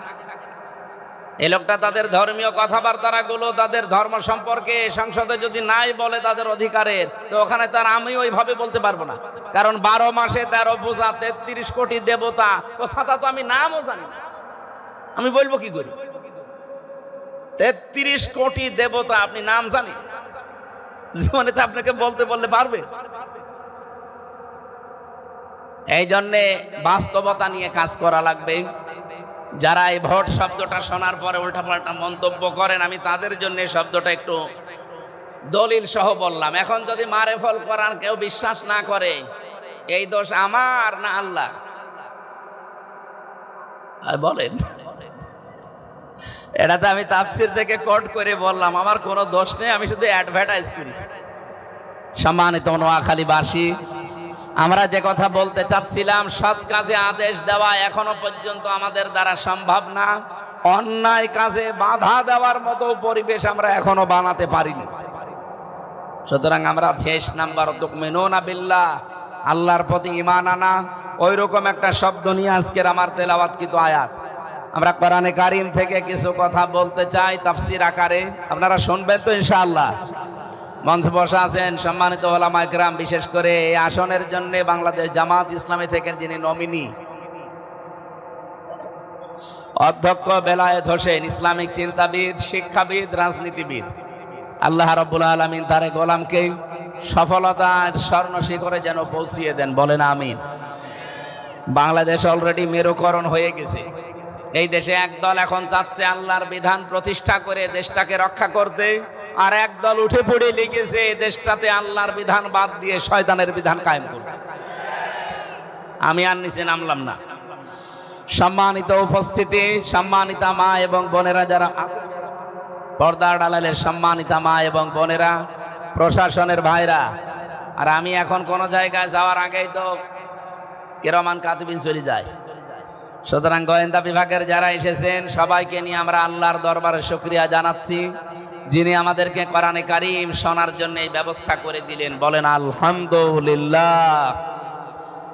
এই লোকটা তাদের ধর্মীয় কথাবার্তা গুলো, তাদের ধর্ম সম্পর্কে সংসদে যদি নাই বলে তাদের অধিকারের, তো ওখানে তার আমি ওইভাবে বলতে পারবো না, কারণ 12 মাসে 13 পূজা, 33 কোটি দেবতা, ও সাথা তো আমি নামও জানি না, আমি বলবো কি করি? 33 কোটি দেবতা আপনি নাম জানেন? জীবনে তো আপনাকে বলতে বললে পারবে? এই জন্যে বাস্তবতা নিয়ে কাজ করা লাগবে। যারা এই ভোট শব্দটা শোনার পরে উল্টাপাল্টা মন্তব্য করেন, আমি তাদের জন্য শব্দটা একটু দলিল সহ বললাম। এখন যদি মারেফল করার কেউ বিশ্বাস না করে, এই দোষ আমার না আল্লাহ? বলেন। এটা তো আমি তাফসির থেকে কোট করে বললাম, আমার কোনো দোষ নেই, আমি শুধু অ্যাডভার্টাইজ করেছি। সম্মানিত নোয়াখালীবাসী, আমরা যে কথা বলতে চাচ্ছিলাম, সৎ কাজে আদেশ দেওয়া এখনো পর্যন্ত আমাদের দ্বারা সম্ভব না। অন্যায় কাজে বাধা দেওয়ার মতো পরিবেশ আমরা এখনো বানাতে পারিনি। সুতরাং আমরা 6 নাম্বার তুমিনুনা বিল্লাহ, আল্লাহর প্রতি ঈমান আনা, ওই রকম একটা শব্দ নিয়ে আজকের আমার তেলাওয়াতকৃত আয়াত। আমরা কোরআনে কারীম থেকে কিছু কথা বলতে চাই তাফসীর আকারে, আপনারা শুনবেন তো ইনশাআল্লাহ? মঞ্চে বসা আছেন সম্মানিত ওলামা ইকরাম, বিশেষ করে এই আসনের জন্য বাংলাদেশ জামাত ইসলামী থেকে যিনি নমিনি, অধ্যক্ষ বেলায়েত হোসেন, ইসলামিক চিন্তাবিদ, শিক্ষাবিদ, রাজনীতিবিদ। আল্লাহ রাব্বুল আলামিন তার গোলামকে সফলতার স্বর্ণ শিখরে যেন পৌঁছিয়ে দেন, বলেন আমিন। বাংলাদেশ অলরেডি মেরুকরণ হয়ে গেছে। এই দেশে একদল এখন চাচ্ছে আল্লাহর বিধান প্রতিষ্ঠা করে দেশটাকে রক্ষা করতে, আর একদল উঠে পড়ে লিখেছে দেশটাতে আল্লাহর বিধান বাদ দিয়ে শয়তানের বিধান কায়েম করবে। আমি আর নিচে নামলাম না। সম্মানিত উপস্থিতি, সম্মানিতা মা এবং বোনেরা যারা পর্দার আড়ালের সম্মানিতা মা এবং বোনেরা, প্রশাসনের ভাইরা, আর আমি এখন কোন জায়গায় যাওয়ার আগেই তো কিরামান কাতিবিন চলে যায়। সুতরাং গোয়েন্দা বিভাগের যারা এসেছেন সবাইকে নিয়ে আমরা আল্লাহর দরবারে শুকরিয়া জানাচ্ছি, যিনি আমাদেরকে কোরআনে কারীম শোনার জন্য এই ব্যবস্থা করে দিলেন, বলেন আলহামদুলিল্লাহ।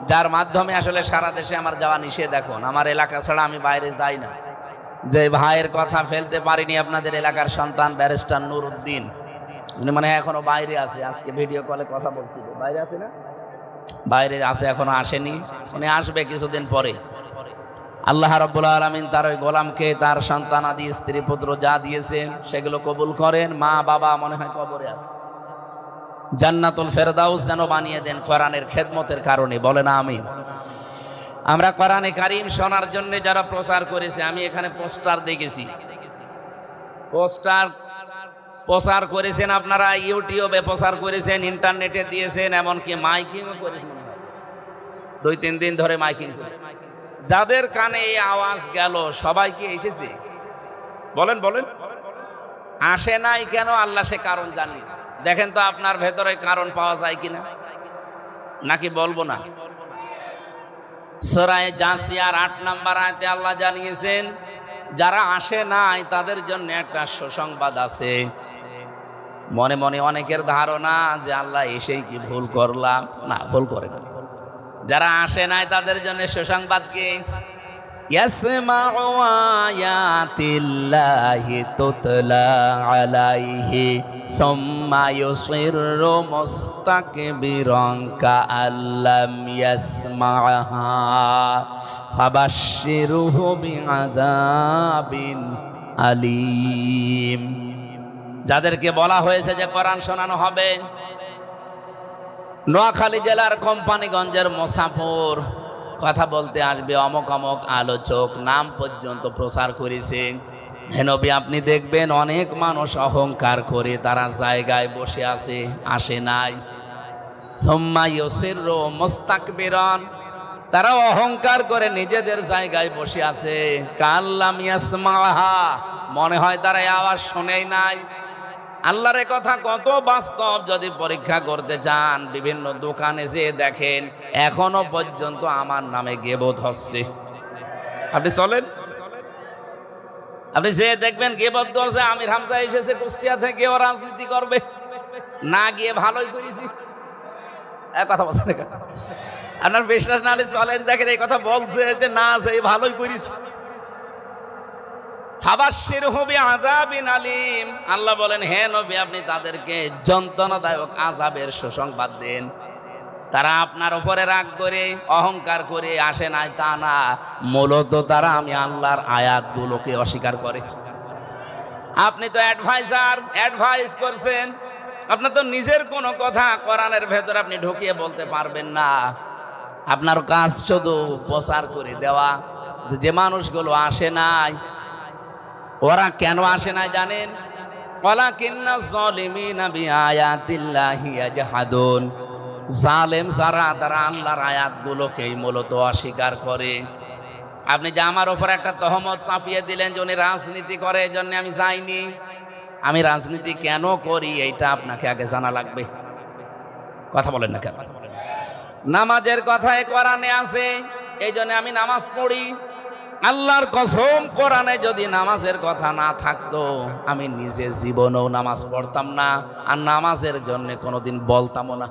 যার মাধ্যমে আসলে সারা দেশে আমার যাওয়া নিষেধ, এখন আমার এলাকা ছাড়া আমি বাইরে যাই না। যে ভাইয়ের কথা ফেলতে পারিনি, আপনাদের এলাকার সন্তান ব্যারিস্টার নুরউদ্দিন, উনি মানে এখনো বাইরে আছে, আজকে ভিডিও কলে কথা বলছিল, বাইরে আছে না? বাইরে আছে, এখনো আসেনি, উনি আসবে কিছুদিন পরে। আল্লাহ রাব্বুল আলামিন তার ওই গোলামকে তার সন্তান আদি স্ত্রী পুত্র যা দিয়েছেন সেগুলো কবুল করেন। মা বাবা মনে হয় কবরে আছে, জান্নাতুল ফেরদাউস যেন বানিয়ে দেন কোরআনের খেদমতের কারণে, বলেন আমিন। আমরা কোরআনে কারীম শোনার জন্য যারা প্রচার করেছে, আমি এখানে পোস্টার দেখেছি, পোস্টার প্রচার করেছেন আপনারা, ইউটিউবে প্রচার করেছেন, ইন্টারনেটে দিয়েছেন, এমনকি মাইকিংও করেছেন। 2-3 দিন ধরে মাইকিং করেছেন। যাদের কানে এই আওয়াজ গেল সবাই কি এসেছে? বলেন বলেন। আসে নাই কেন? আল্লাহ সে কারণ জানিয়েছে। দেখেন তো আপনার ভেতরে কারণ পাওয়া যায় কিনা, নাকি বলবো না? সূরা জাসিয়ার 8 নম্বর আয়াতে আল্লাহ জানিয়েছেন, যারা আসে নাই তাদের জন্য একটা সুসংবাদ আছে। মনে মনে অনেকের ধারণা যে আল্লাহ এসেই কি ভুল করলাম, না, ভুল করে না। যারা আসে নাই তাদের জন্য সুসংবাদ কি? ইয়াসমাউ আয়াতিল্লাহি তুতলা আলাইহি সুম্মা ইউসিররু মুস্তাকবিরান কাআল্লাম ইয়াসমাআহা ফাবাশশিরহু বিআযাবিন আলীম। যাদেরকে বলা হয়েছে যে কোরআন শোনানো হবে, নোয়াখালী জেলার কোম্পানিগঞ্জের মোসাফর কথা বলতে আসবে, অমক অমক আলোচক নাম পর্যন্ত প্রচার করেছে। হে নবী, আপনি দেখবেন অনেক মানুষ অহংকার করে তারা জায়গায় বসে আছে, আসে নাই। সুম্মা ইউসিররু মুস্তাকবিরান, তারা অহংকার করে নিজেদের জায়গায় বসে আছে। কাল্লাম ইয়াসমাহা, মনে হয় তারা এই আওয়াজ শোনেই নাই। আল্লাহর কথা কত বাস্তব, যদি পরীক্ষা করতে চান বিভিন্ন দোকানে যেয়ে দেখেন এখনো পর্যন্ত আমার নামে গীবত হচ্ছে। আপনি চলেন, আপনি যেয়ে দেখবেন গীবত করছে। আমির হামজা এসেছে কুষ্টিয়া থেকে, ও রাজনীতি করবে, না গিয়ে ভালোই করেছি। এক কথা বলছেন, আপনার বিশ্বাস না হলে চলেন দেখেন এই কথা বলছে যে না যে ভালোই করেছি। ফাবাশশিরহু বিআযাবিন আলীম, আল্লাহ বলেন হে নবী আপনি তাদেরকে যন্ত্রণাদায়ক আযাবের সুসংবাদ দেন। তারা আপনার উপরে রাগ করে অহংকার করে আসে নাই তা না, মূলত তারা আমি আল্লাহর আয়াতগুলোকে অস্বীকার করে। আপনি তো অ্যাডভাইস করছেন, আপনার তো নিজের কোনো কথা কোরআনের ভেতর আপনি ঢুকিয়ে বলতে পারবেন না। আপনার কাজ শুধু প্রচার করে দেওয়া। যে মানুষগুলো আসে নাই, ওরা কেন আসে নাই জানেন? ওয়ালাকিন্না যালিমিনা বিআয়াতিল্লাহি ইয়াজহাদুন, জালেম যারা তারা আল্লাহর আয়াতগুলোকেই মূলত অস্বীকার করে। আপনি যে আমার উপর একটা তহমত চাপিয়ে দিলেন যে উনি রাজনীতি করে, এই জন্য আমি যাইনি। আমি রাজনীতি কেন করি এইটা আপনাকে আগে জানা লাগবে। কথা বলেন না কেন? নামাজের কথায় কোরআনে আছে, এই জন্য আমি নামাজ পড়ি। আল্লাহর কসম, কোরআনে যদি নামাজের কথা না থাকতো আমি নিজে জীবনেও নামাজ পড়তাম না, আর নামাজের জন্য কোনোদিন বলতামও না।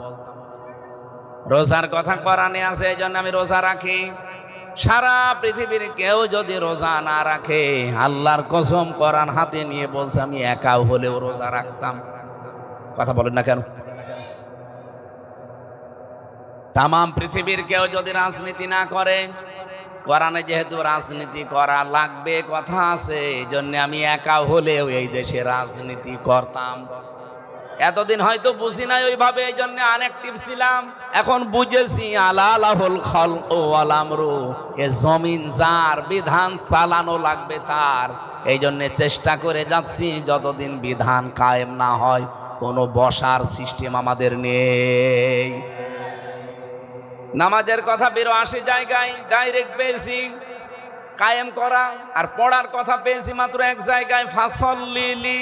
রোজার কথা কোরআনে আছে, এই জন্য আমি রোজা রাখি। সারা পৃথিবীর কেউ যদি রোজা না রাখে, আল্লাহর কসম কোরআন হাতে নিয়ে বলছে আমি একাও হলেও রোজা রাখতাম। কথা বলেন না কেন? তাম পৃথিবীর কেউ যদি রাজনীতি না করে, কোরআনে যেহেতু রাজনীতি করা লাগবে কথা আছে, এই জন্য আমি একা হলেও এই দেশে রাজনীতি করতাম। এতদিন হয়তো বুঝি নাই ওইভাবে, এই জন্য আনঅ্যাক্টিভ ছিলাম। এখন বুঝেছি আলালাহুল খালকু ওয়াল আমরু, এ জমিন যার, বিধান চালানো লাগবে তার। এই জন্য চেষ্টা করে যাচ্ছি যতদিন বিধান কায়েম না হয় কোনো বসার সিস্টেম আমাদের নেই। নামাজের কথা ৮২ জায়গায় ডাইরেক্ট পেয়েছি কায়েম করা, আর পড়ার কথা পেয়েছি মাত্র এক জায়গায় ফাসল্লিলি।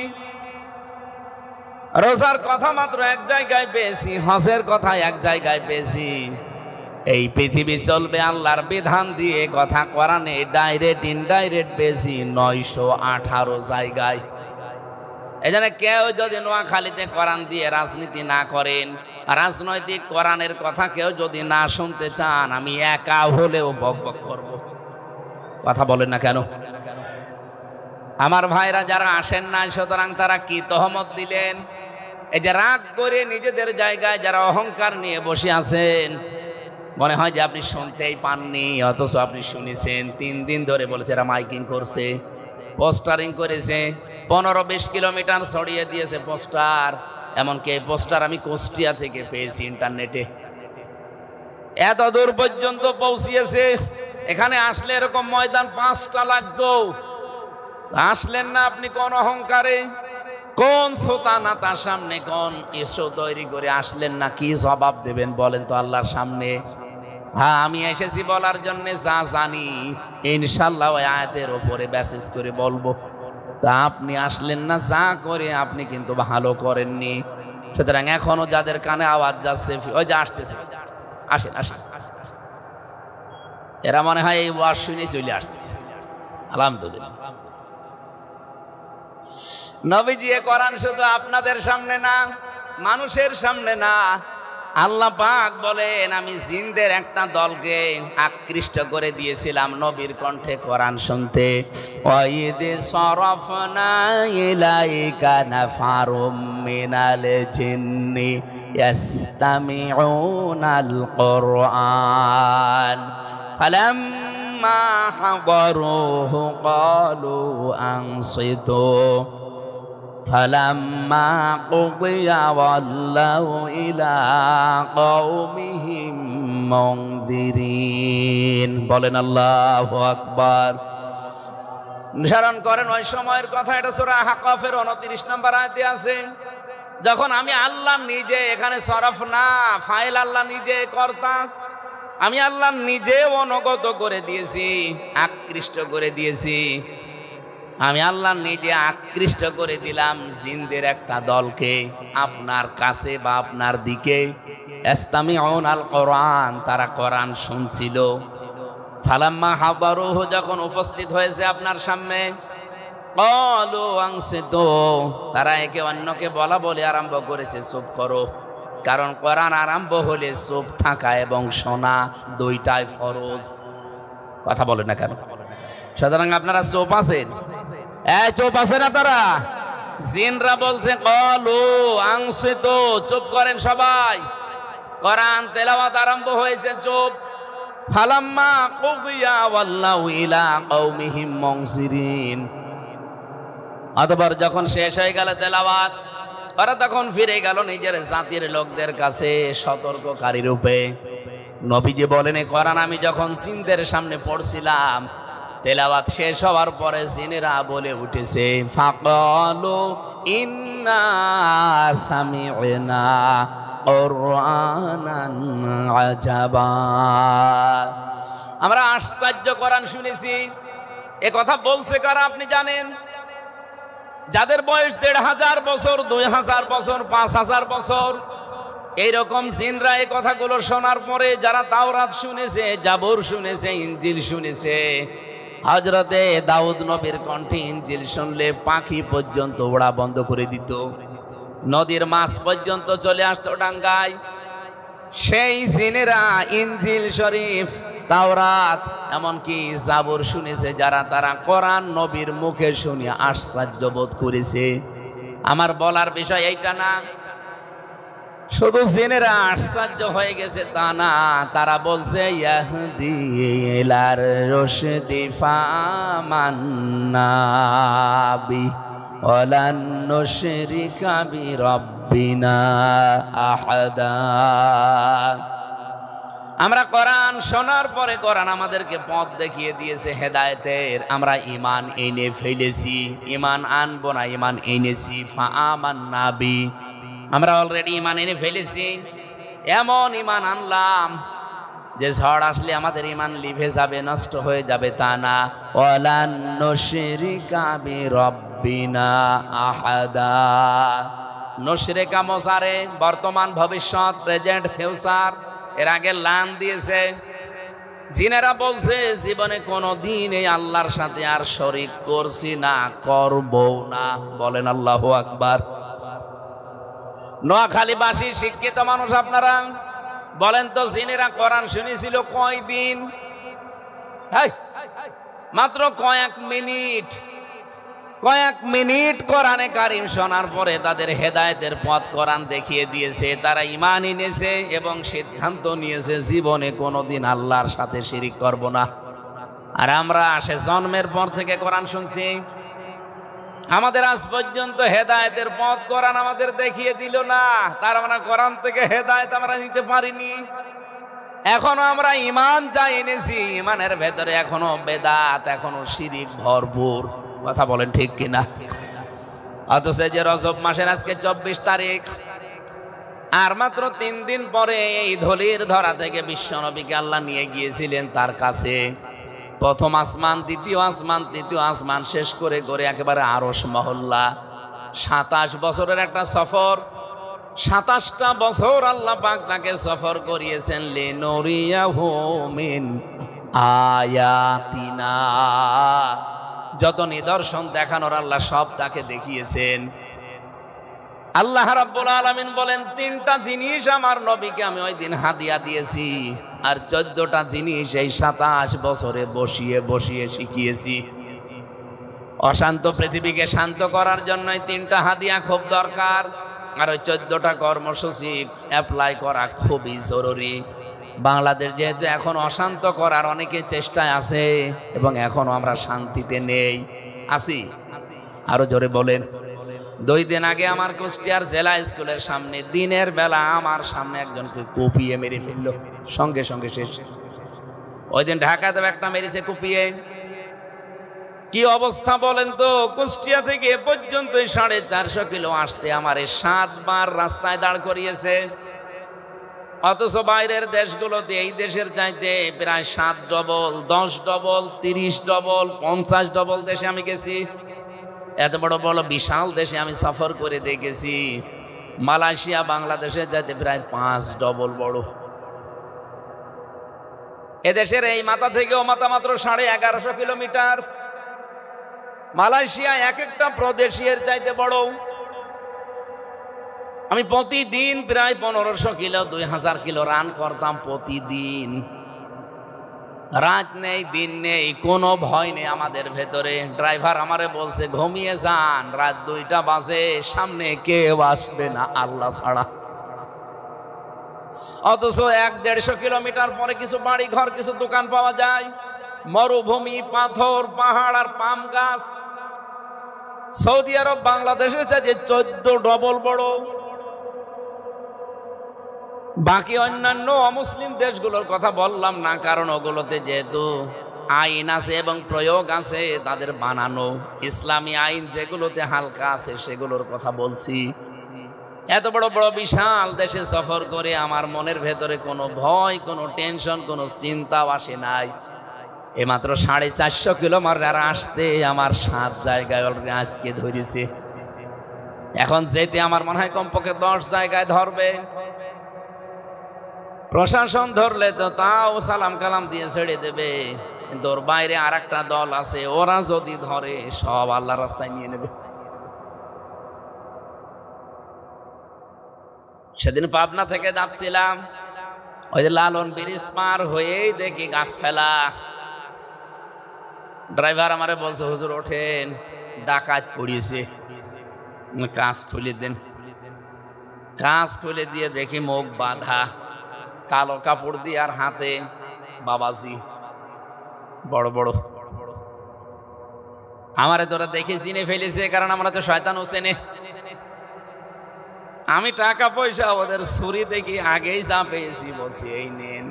রোজার কথা মাত্র এক জায়গায় পেয়েছি, হজের কথা এক জায়গায় পেয়েছি। এই পৃথিবী চলবে আল্লাহর বিধান দিয়ে, কথা কোরআনে ডাইরেক্ট ইনডাইরেক্ট পেয়েছি ৯১৮ জায়গায়। এই জন্য কেউ যদি নোয়াখালীতে কোরআন দিয়ে রাজনীতি না করেন, রাজনৈতিক কোরআনের কথা কেউ যদি না শুনতে চান, আমি একা হলেও বকবক করব। কথা বলেন না কেন? আমার ভাইরা যারা আসেন না, সুতরাং তারা কি তহমত দিলেন? এই যে রাগ করে নিজেদের জায়গায় যারা অহংকার নিয়ে বসে আছেন, মনে হয় যে আপনি শুনতেই পাননি, অথচ আপনি শুনেছেন। ৩ দিন ধরে বলেছে এরা মাইকিং করছে, পোস্টারিং করেছে, ১৫-২০ কিলোমিটার ছড়িয়ে দিয়েছে পোস্টার। এমনকি এই পোস্টার আমি কুষ্টিয়া থেকে পেয়েছি ইন্টারনেটে। এত দূর পর্যন্ত পৌঁছিয়েছে। এখানে আসলে এরকম ময়দান 5টা লাগতো, আসলেন না আপনি কোন অহংকারে, কোন সোতানা তার সামনে, কোন ইস্যু তৈরি করে আসলেন না? কি জবাব দেবেন বলেন তো আল্লাহর সামনে? হ্যাঁ, আমি এসেছি বলার জন্য যা জানি ইনশাল্লাহ ওই আয়াতের ওপরে বেসিস করে বলবো। তা আপনি আসলেন না, যা করে আপনি কিন্তু ভালো করেননি। সুতরাং এখনো যাদের কানে আওয়াজ যাচ্ছে, ওই যে আসতেছে, আসেন আসেন, এরা মনে হয় এই ওয়াজ শুনে চলে আসতেছে। আলহামদুলিল্লাহ। নবীজি কোরআন শুধু আপনাদের সামনে না, মানুষের সামনে না, আল্লাহ পাক বলেন আমি জিনদের একটা দলকে আকৃষ্ট করে দিয়েছিলাম নবীর কণ্ঠে কোরআন শুনতে। ওয়াইদ সরফনা ইলাইকা নাফারুম মিনাল জিন্নি ইয়াস্তামিউনাল কুরআন ফালাম্মা হাদারুহু ক্বালু আনসিতু فلما قضي ولوا إلى قومهم منذرين বলেন আল্লাহু আকবার। স্মরণ করেন ওই সময়ের কথা, এটা সূরা আহকাফের 29 নম্বর আয়াতে আছে। যখন আমি আল্লাহ নিজে, এখানে সরফ না ফাইল, আল্লাহ নিজে কর্তা, আমি আল্লাহ নিজে অনুগত করে দিয়েছি, আকৃষ্ট করে দিয়েছি। আমি আল্লাহ নিজে আকৃষ্ট করে দিলাম জিনদের একটা দলকে আপনার কাছে বা আপনার দিকে। ইস্তামিউনাল কোরআন, তারা কোরআন শুনছিল। ফালাম্মা হাদারুহু, যখন উপস্থিত হয়েছে আপনার সামনে, ক্বালু আনসিতু, তারা একে অন্যকে বলা বলে আরম্ভ করেছে চুপ করো। কারণ কোরআন আরম্ভ হলে চুপ থাকা এবং শোনা দুইটাই ফরজ। কথা বলেন না কেন? সুতরাং আপনারা চুপ আছেন? চুপ আছেন আপনারা? জিনরা বলছে ক্বালু আনসিতু, চুপ করেন সবাই, কোরআন তেলাওয়াত আরম্ভ হয়েছে, চুপ। ফালাম্মা কুদিয়া ওয়াল্লাউ ইলা কওমিহিম মুনজিরিন, অতঃপর যখন শেষ হয়ে গেল তেলাওয়াত, ওরা তখন ফিরে গেল নিজের জাতির লোকদের কাছে সতর্ককারী রূপে। নবীজি বলেন এই কোরআন আমি যখন জিনদের সামনে পড়ছিলাম, তেলাওয়াত শেষ হওয়ার পরে জিনেরা বলে উঠেছে ফাকালু ইন্না সামি'না কুরআনান আজাবা, আমরা আশ্চর্য কোরআন শুনেছি। এ কথা বলছে কারা আপনি জানেন? যাদের বয়স ১৫০০ বছর, ২০০০ বছর, ৫০০০ বছর, এইরকম জিনরা এই কথাগুলো শোনার পরে যারা তাওরাত শুনেছে, জাবুর শুনেছে, ইনজিল শুনেছে, হযরতে দাউদ নবীর কণ্ঠে ইনজিল শুনলে পাখি পর্যন্ত ওড়া বন্ধ করে দিত, নদীর মাছ পর্যন্ত চলে আসতো ডাঙ্গায়। সেই জিনেরা ইনজিল শরীফ, তাওরাত, এমনকি জাবুর শুনেছে যারা, তারা কোরআন নবীর মুখে শুনে আশ্চর্য বোধ করেছে। আমার বলার বিষয় এইটা না, শুধু জিনেরা আশ্চর্য হয়ে গেছে তা না, তারা বলছে ইয়াহদি ইলার রশদি ফামান্না বি ওয়ালান নুশরিকা বিরাব্বিনা আহাদা। আমরা কোরআন শোনার পরে কোরআন আমাদেরকে পথ দেখিয়ে দিয়েছে হেদায়েতের, আমরা ঈমান এনে ফেলেছি, ঈমান আনবো না, ঈমান এনেছি। ফাআমান্না বি, আমরা অলরেডি ঈমান এনে ফেলেছি। এমন ঈমান আনলাম যে ঝড় আসলে আমাদের ঈমান লিভে যাবে, নষ্ট হয়ে যাবে, তা না। ওয়ালান নুশরিকা বিরাব্বিনা আহাদা। নুশরিকা মোজারে, বর্তমান ভবিষ্যৎ, প্রেজেন্ট ফিউচার, এর আগে লান দিয়েছে। জিনেরা বলছে জীবনে কোনো দিন এই আল্লাহর সাথে আর শরীক করছি না, করব না। বলেন আল্লাহু আকবার। নোয়াখালীবাসী শিক্ষিত মানুষ আপনারা বলেন তো, জিনেরা কোরআন শুনেছিল কয়দিন? মাত্র কয়েক মিনিট। কয়েক মিনিট কোরআনে কারিম শোনার পরে তাদের হেদায়েতের পথ কোরআন দেখিয়ে দিয়েছে। তারা ঈমান এনেছে এবং সিদ্ধান্ত নিয়েছে জীবনে কোনোদিন আল্লাহর সাথে শিরিক করব না। আর আমরা সে জন্মের পর থেকে কোরআন শুনছি, আমাদের আজ পর্যন্ত হেদায়েতের পথ কোরআন আমাদের দেখিয়ে দিল না। তার মানে কোরআন থেকে হেদায়েত আমরা নিতে পারিনি। এখনো আমরা ঈমান যা এনেছি, ঈমানের ভেতরে এখনো বেদাত, এখনো শিরিক ভরপুর। কথা বলেন ঠিক কিনা? অথচ যে রজব মাসের আজকে ২৪ তারিখ, আর মাত্র ৩ দিন পরে এই ধলির ধরা থেকে বিশ্বনবীকে আল্লাহ নিয়ে গিয়েছিলেন তার কাছে। প্রথম আসমান, দ্বিতীয় আসমান, তৃতীয় আসমান শেষ করে করে একেবারে আরশ মহল্লা। ২৭ বছরের একটা সফর, ২৭টা বছর আল্লাহ পাক তাকে সফর করিয়েছেন। লিনুরিয়াহু মিন আয়াতিনা, যত নিদর্শন দেখানোর আল্লাহ সব তাকে দেখিয়েছেন। আল্লাহ রাব্বুল আলামিন বলেন, 3টা জিনিস আমার নবীকে আমি ওই দিন হাদিয়া দিয়েছি, আর 14টা জিনিস এই 27 বছরে বসিয়ে বসিয়ে শিখিয়েছি। অশান্ত পৃথিবীকে শান্ত করার জন্যই 3টা হাদিয়া খুব দরকার, আর ওই 14টা কর্মসূচি অ্যাপ্লাই করা খুবই জরুরি। বাংলাদেশ যেহেতু এখন অশান্ত করার অনেকে চেষ্টায় আছে, এবং এখনো আমরা শান্তিতে নেই, আছি। আরো জোরে বলেন। 2 দিন আগে আমার কুষ্টিয়ার জেলা স্কুলের সামনে দিনের বেলা আমার সামনে একজনকে কুপিয়ে মেরে ফেললো, সঙ্গে সঙ্গে শেষ। ওই দিন ঢাকাতে একটা মেরেছে কুপিয়ে। কি অবস্থা বলেন তো? কুষ্টিয়া থেকে এ পর্যন্ত 450 কিলো আসতে আমারে 7 বার রাস্তায় দাঁড় করিয়েছে। অথচ বাইরের দেশগুলোতে এই দেশের চাইতে প্রায় 7 ডবল, 10 ডবল, 30 ডবল, 50 ডবল দেশে আমি গেছি। এত বড় বড় বিশাল দেশে আমি সফর করে দেখেছি। মালয়েশিয়া বাংলাদেশে যাইতে প্রায় 5 ডবল বড়। এদেশের এই মাথা থেকে ও মাথা মাত্র 1150 কিলোমিটার। মালয়েশিয়া এক একটা প্রদেশের চাইতে বড়। আমি প্রতিদিন প্রায় 1500 কিলো, 2000 কিলো রান করতাম প্রতিদিন। রাত নেই, দিন নেই, কোনো ভয় নেই আমাদের ভেতরে। ড্রাইভার আমারে বলছে, ঘুমিয়ে যান, রাত 2টা বাজে, সামনে কেউ আসবে না আল্লাহ ছাড়া। অথচ 1-150 কিলোমিটার পরে কিছু বাড়ি ঘর, কিছু দোকান পাওয়া যায়। মরুভূমি, পাথর, পাহাড় আর পাম গাছ। সৌদি আরব বাংলাদেশের চাইতে 14 ডবল বড়। বাকি অন্যান্য অমুসলিম দেশগুলোর কথা বললাম না, কারণ ওগুলোতে যেহেতু আইন আছে এবং প্রয়োগ আছে তাদের বানানো। ইসলামী আইন যেগুলোতে হালকা আছে সেগুলোর কথা বলছি। এত বড় বড় বিশাল দেশে সফর করে আমার মনের ভেতরে কোনো ভয়, কোনো টেনশন, কোনো চিন্তাও আসে নাই। মাত্র 450 কিলোমিটার আসতে আমার 7 জায়গায় অলরেডি আজকে ধরেছে। এখন যেতে আমার মনে হয় কমপক্ষে 10 জায়গায় ধরবে। প্রশাসন ধরলে তো তাও সালাম কালাম দিয়ে ছেড়ে দেবে, কিন্তু ওর বাইরে আর একটা দল আছে, ওরা যদি ধরে সব আল্লাহ রাস্তায় নিয়ে নেবে। সেদিন পাবনা থেকে যাচ্ছিলাম, ওই যে লালন ব্রিজ পার হয়েই দেখি গাছ ফেলা। ড্রাইভার আমারে বলছে, হুজুর ওঠেন, ডাকাত পড়িয়েছে, কাঁচ খুলে দেন। কাঁচ খুলে দিয়ে দেখি মুখ বাঁধা, কালো কাপড় দিয়ে, আর হাতে বাবাজি বড় বড়। আমারে তোরা দেখে চিনে ফেলেছে, কারণ আমরা তো শয়তান হোসেনে। আমি টাকা পয়সা ওদের ছুরি দেখি আগেই যা পেয়েছি, বলছি এই নেন,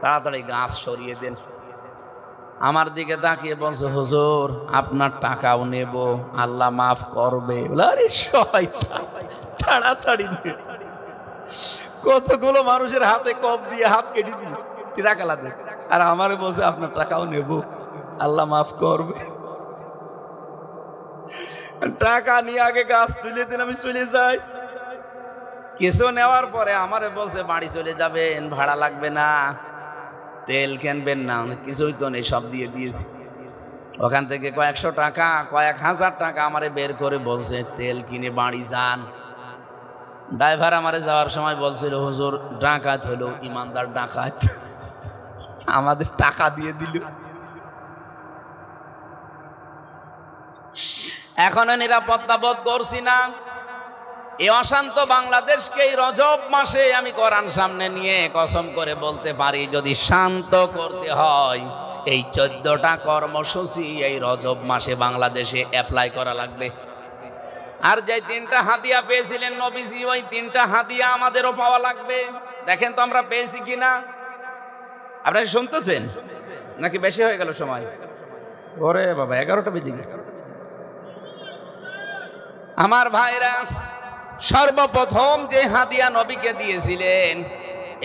তাড়াতাড়ি গাছ সরিয়ে দেন। আমার দিকে তাকিয়ে বলছে, হুজুর আপনার টাকাও নেব, আল্লাহ মাফ করবে। আরে শয়তান, তাড়াতাড়ি নে। কতগুলো মানুষের হাতে কপ দিয়ে হাত কেটে দিয়েছে, টাকা লাগে। আর আমারে বলছে আপনার টাকাও নেব, আল্লাহ মাফ করবে। টাকা নিয়ে আগে গাছ তুলে দিন, আমি চলে যাই। কিছু নেওয়ার পরে আমারে বলছে, বাড়ি চলে যাবেন, ভাড়া লাগবে না, তেল কিনবেন না, কিছুই তো নেই, সব দিয়ে দিয়েছি। ওখান থেকে কয়েকশো টাকা, কয়েক হাজার টাকা আমারে বের করে বলছে, তেল কিনে বাড়ি যান। ড্রাইভার আমারে যাওয়ার সময় বলছিল, হুজুর ডাকাত হলো, ইমানদার ডাকাত, আমাদের টাকা দিয়ে দিল। এখনো নিরাপত্তা বোধ করছি না। এই অশান্ত বাংলাদেশকে এই রজব মাসে আমি কোরআন সামনে নিয়ে কসম করে বলতে পারি, যদি শান্ত করতে হয় এই 14টা কর্মসূচি এই রজব মাসে বাংলাদেশে অ্যাপ্লাই করা লাগবে। আর যে 3টা হাদিয়া পেয়েছিলেন নবীজি, ওই 3টা হাদিয়া আমাদেরও পাওয়া লাগবে। দেখেন তো আমরা পেয়েছি কিনা। আপনারা শুনতেছেন নাকি বেশি হয়ে গেল সময়? ওরে বাবা, 11টা বেজে গেছে। আমার ভাইরা, সর্বপ্রথম যে হাদিয়া নবীকে দিয়েছিলেন,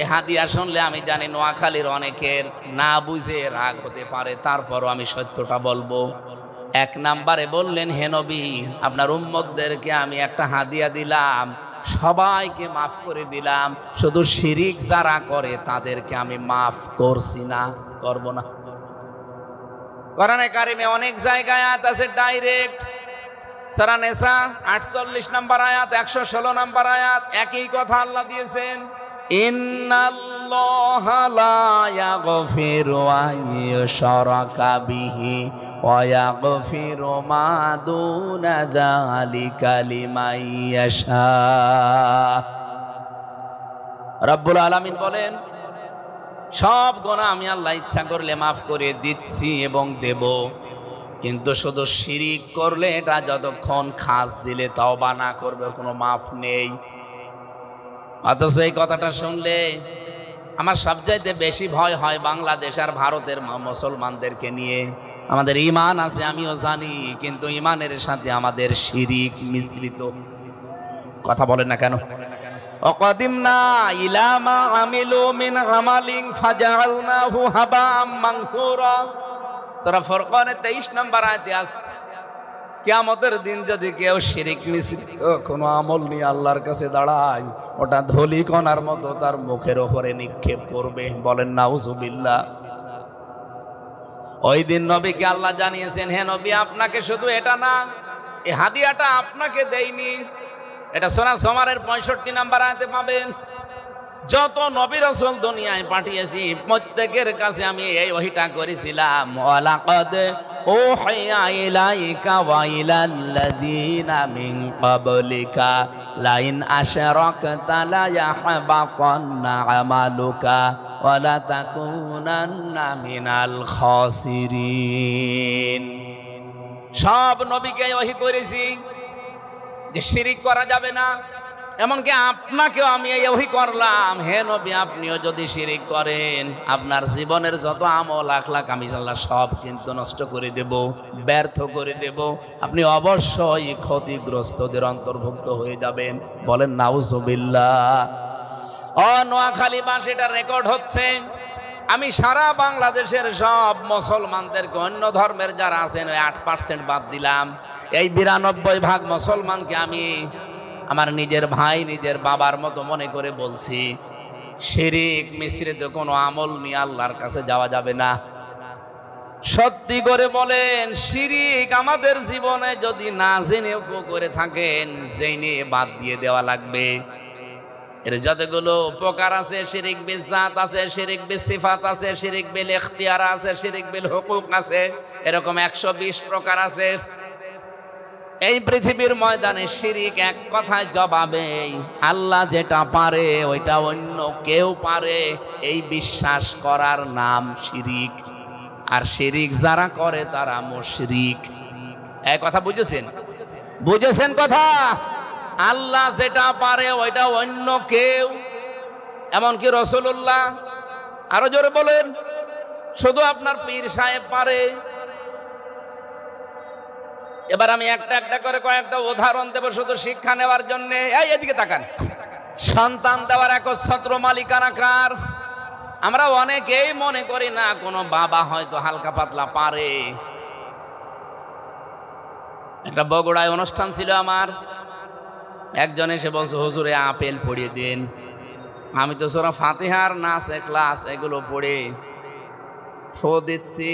এ হাদিয়া শুনলে আমি জানি নোয়াখালীর অনেকের না বুঝে রাগ হতে পারে, তারপরও আমি সত্যটা বলবো। 1 নম্বরে বললেন, হে নবী, আপনার উম্মতদেরকে আমি একটা হাদিয়া দিলাম, সবাইকে মাফ করে দিলাম, শুধু শিরিক যারা করে তাদেরকে আমি মাফ করছি না, করব না। কোরআনে কারিমে অনেক জায়গায় আয়াত আছে ডাইরেক্ট, সূরা নিসা 48 নম্বর আয়াত, 116 নম্বর আয়াত, একই কথা আল্লাহ দিয়েছেন, ইন্নাল্লাহা লা ইয়াগফিরু আন ইউশরাকা বিহি ওয়া ইয়াগফিরু মা দুনা যালিকা লিমান ইয়াশা। রব্বুল আলামিন বলেন, সব গুনাহ আমি আল্লাহ ইচ্ছা করলে মাফ করে দিচ্ছি এবং দেব, কিন্তু শুধু শিরিক করলে, এটা যতক্ষণ খাস দিলে তওবা না করবে কোনো মাফ নেই। অথচ এই কথাটা শুনলে আমার সবচাইতে বেশি ভয় হয় বাংলাদেশ আর ভারতের মুসলমানদেরকে নিয়ে। আমাদের ঈমান আছে আমিও জানি, কিন্তু ঈমানের সাথে আমাদের শিরিক মিশ্রিত। কথা বলেন না কেন? ওয়াকাদিমনা ইলা মা আমিলু মিন আমালিন ফাজআলনাহু হাবাআম মানসুরা। সূরা ফুরকানের 23 নম্বর আয়াতে আছে, কিয়ামতের দিন যদি কেউ শিরিক মিশ্রিত কোনো আমল নিয়ে আল্লাহর কাছে দাঁড়ায়, ওটা ধূলিকণার মতো তার মুখের ওপরে নিক্ষেপ করবে। বলেন নাউজুবিল্লাহ। ওই দিন নবীকে আল্লাহ জানিয়েছেন, হে নবী, আপনাকে শুধু এটা না, এই হাদিয়াটা আপনাকে দেইনি। এটা সূরা জুমারের 65 নম্বর আয়াতে পাবেন। যত নবী রাসূল দুনিয়ায় পাঠিয়েছি প্রত্যেকের কাছে আমি এই ওহীটা করেছিলাম, ওয়ালাকাদ উহিয়া ইলাইকা ওয়া ইলাল্লাযীনা মিন ক্বাবলিকা লাইন আশরাকতা লা ইয়াহবাতান্না আমালুকা ওয়া লা তাকুনান্না মিনাল খাসিরিন। সব নবীকে ওহী করেছি যে শিরিক করা যাবে না। এমনকি আপনাকেও আমি এই ওহী করলাম, হে নবী, আপনিও যদি শিরিক করেন আপনার জীবনের যত আমল আখলাক আমি আল্লাহ সব কিন্তু নষ্ট করে দেব, ব্যর্থ করে দেব। আপনি অবশ্যই ক্ষতিগ্রস্তদের অন্তর্ভুক্ত হয়ে যাবেন। বলেন নাউজুবিল্লাহ। নোয়াখালীবাসী এটা রেকর্ড হচ্ছে। আমি সারা বাংলাদেশের সব মুসলমানদেরকে, অন্য ধর্মের যারা আছেন ওই 8% বাদ দিলাম, এই 92% মুসলমানকে আমি আমার নিজের ভাই, নিজের বাবার মতো মনে করে বলছি, শিরিক মিশ্রিত কোনো আমল নিয়ে আল্লাহর কাছে যাওয়া যাবে না। সত্যি করে বলেন, শিরিক আমাদের জীবনে যদি না জেনেও করে থাকেন, জেনে বাদ দিয়ে দেওয়া লাগবে। এর যতগুলো প্রকার আছে, শিরিক বিল জাত আছে, শিরিক বিল সিফাত আছে, শিরিক বিল ইখতিয়ার আছে, শিরিক বিল হুকুক আছে, এরকম 120 প্রকার আছে। এই পৃথিবীর ময়দানে শিরিক এক কথায় জবাবে, আল্লাহ যেটা পারে ওইটা অন্য কেউ পারে, এই বিশ্বাস করার নাম শিরিক। আর শিরিক যারা করে তারা মুশরিক। এই কথা বুঝেছেন? বুঝেছেন কথা? আল্লাহ যেটা পারে ওইটা অন্য কেউ, এমনকি রাসূলুল্লাহ, আরো জোরে বলেন, শুধু আপনার পীর সাহেব পারে। এবার আমি একটা একটা করে কয়েকটা উদাহরণ দেব শুধু শিক্ষা নেওয়ার জন্য। এই এদিকে তাকান। সন্তান দেওয়ার একচ্ছত্র মালিকানা কার? আমরা অনেকেই মনে করি না কোনো বাবা হয়তো হালকা পাতলা পারে। একটা বগুড়ায় অনুষ্ঠান ছিল আমার, একজন এসে বলছে, হুজুরে আপেল পড়িয়ে দিন। আমি তো সূরা ফাতিহার নাস ইখলাস এগুলো পড়ে ফো দিচ্ছি,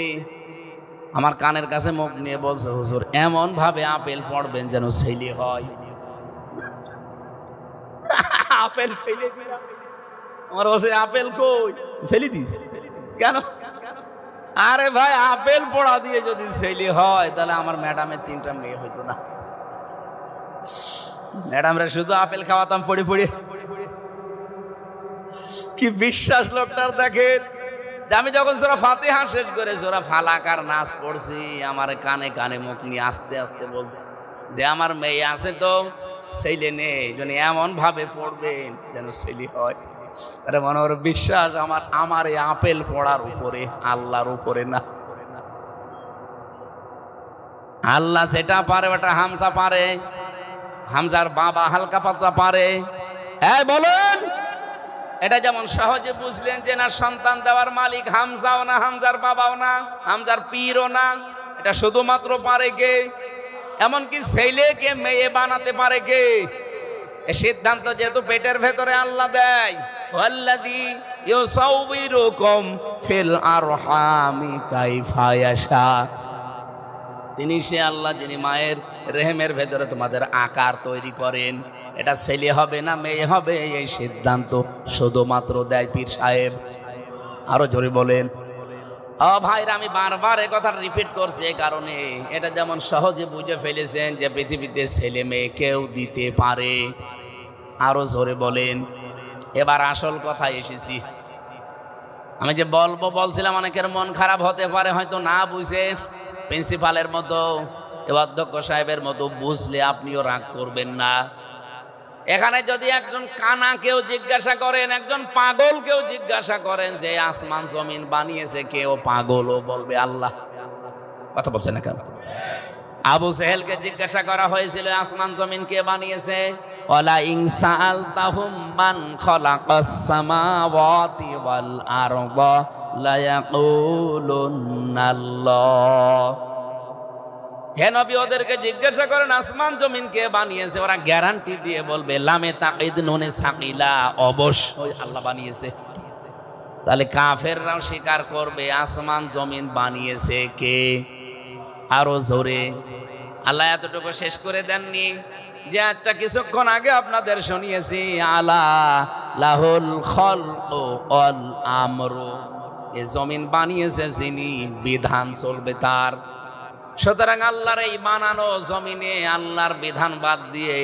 আমার কানের কাছে মুখ নিয়ে বলছে, হুজুর এমন ভাবে আপেল পড়বেন যেন ছেলে হয়। আপেল ফেলে দিলাম। আমার বলছে, আপেল কই? ফেলে দিস কেন? আরে ভাই, আপেল পড়া দিয়ে যদি ছেলে হয় তাহলে আমার ম্যাডামের 3টা মেয়ে হইতো না। ম্যাডামরা শুধু আপেল খাওয়াতাম পড়ে পড়ে। কি বিশ্বাস লোকটার দেখেন। আমি যখন সূরা ফাতিহা শেষ করে সূরা ফালাক আর নাস পড়ছি, আমার কানে কানে মুখ নিয়ে আস্তে আস্তে বলছে যে আমার মেয়ে আছে তো ছেলে নেই, যেন এমন ভাবে পড়বেন যেন ছেলে হয়। তাহলে মনে ওর বিশ্বাস আমার এই আপেল পড়ার উপরে, আল্লাহর উপরে না। আল্লাহ যেটা পারে ওটা হামজা পারে, হামজার বাবা হালকা পাতলা পারে। হ্যাঁ বলুন, এটা যেমন সহজে বুঝলেন যে না সন্তান দেওয়ার মালিক হামজাও না, হামজার বাবাও না, হামজার পীরও না। এটা শুধুমাত্র পারে কে? এমনকি ছেলেকে মেয়ে বানাতে পারে কে? এই সিদ্ধান্ত যেহেতু পেটের ভেতরে আল্লাহ দেয়, ওয়াল্লাযী ইউসাউবিরুকুম ফিল আরহামি কাইফা ইয়াশা। তিনি সে আল্লাহ যিনি মায়ের রেহেমের ভেতরে তোমাদের আকার তৈরি করেন। এটা ছেলে হবে না মেয়ে হবে এই সিদ্ধান্ত শুধুমাত্র দেয় পীর সাহেব। আরো জোরে বলেন। ও ভাইরা, আমি বারবার এই কথা রিপিট করছি এই কারণে, এটা যেমন সহজে বুঝে ফেলেছেন যে পৃথিবীতে ছেলে মেয়ে কেউ দিতে পারে। আরো জোরে বলেন। এবার আসল কথায় এসেছি। আমি যে বলছিলাম অনেকের মন খারাপ হতে পারে হয়তো না বুঝে, প্রিন্সিপালের মতো অধ্যক্ষ সাহেবের মতো বুঝলে আপনিও রাগ করবেন না। এখানে যদি একজন কানা কেউ জিজ্ঞাসা করেন, একজন পাগল কেউ জিজ্ঞাসা করেন যে আসমান জমিন বানিয়েছে কেউ, পাগলও বলবে আল্লাহ। কথা বলছে না কেন? আবু সেহেলকে জিজ্ঞাসা করা হয়েছিল আসমান জমিন কে বানিয়েছে? ওয়ালা ইনসালতাহুম মান খালাকাস সামাওয়াতি ওয়াল আরদা লা ইয়াকুলুনাল্লাহ। হে নবী, ওদেরকে জিজ্ঞাসা করেন আসমান জমিন কে বানিয়েছে, ওরা গ্যারান্টি দিয়ে বলবে লামে তাকিদ নুনে সাকিলা, অবশ্যই আল্লাহ বানিয়েছে। তাহলে কাফেররাও স্বীকার করবে আসমান জমিন বানিয়েছে কে? আরো জোরে। আল্লাহ এতটুকু শেষ করে দেননি যে একটা কিছুক্ষণ আগে আপনাদের শুনিয়েছি, আলা লাহুল খালকু ওয়াল আমরু, এই জমিন বানিয়েছে যিনি, বিধান চলবে তার। সুতরাং আল্লাহর এই বানানো জমিনে আল্লাহর বিধান বাদ দিয়ে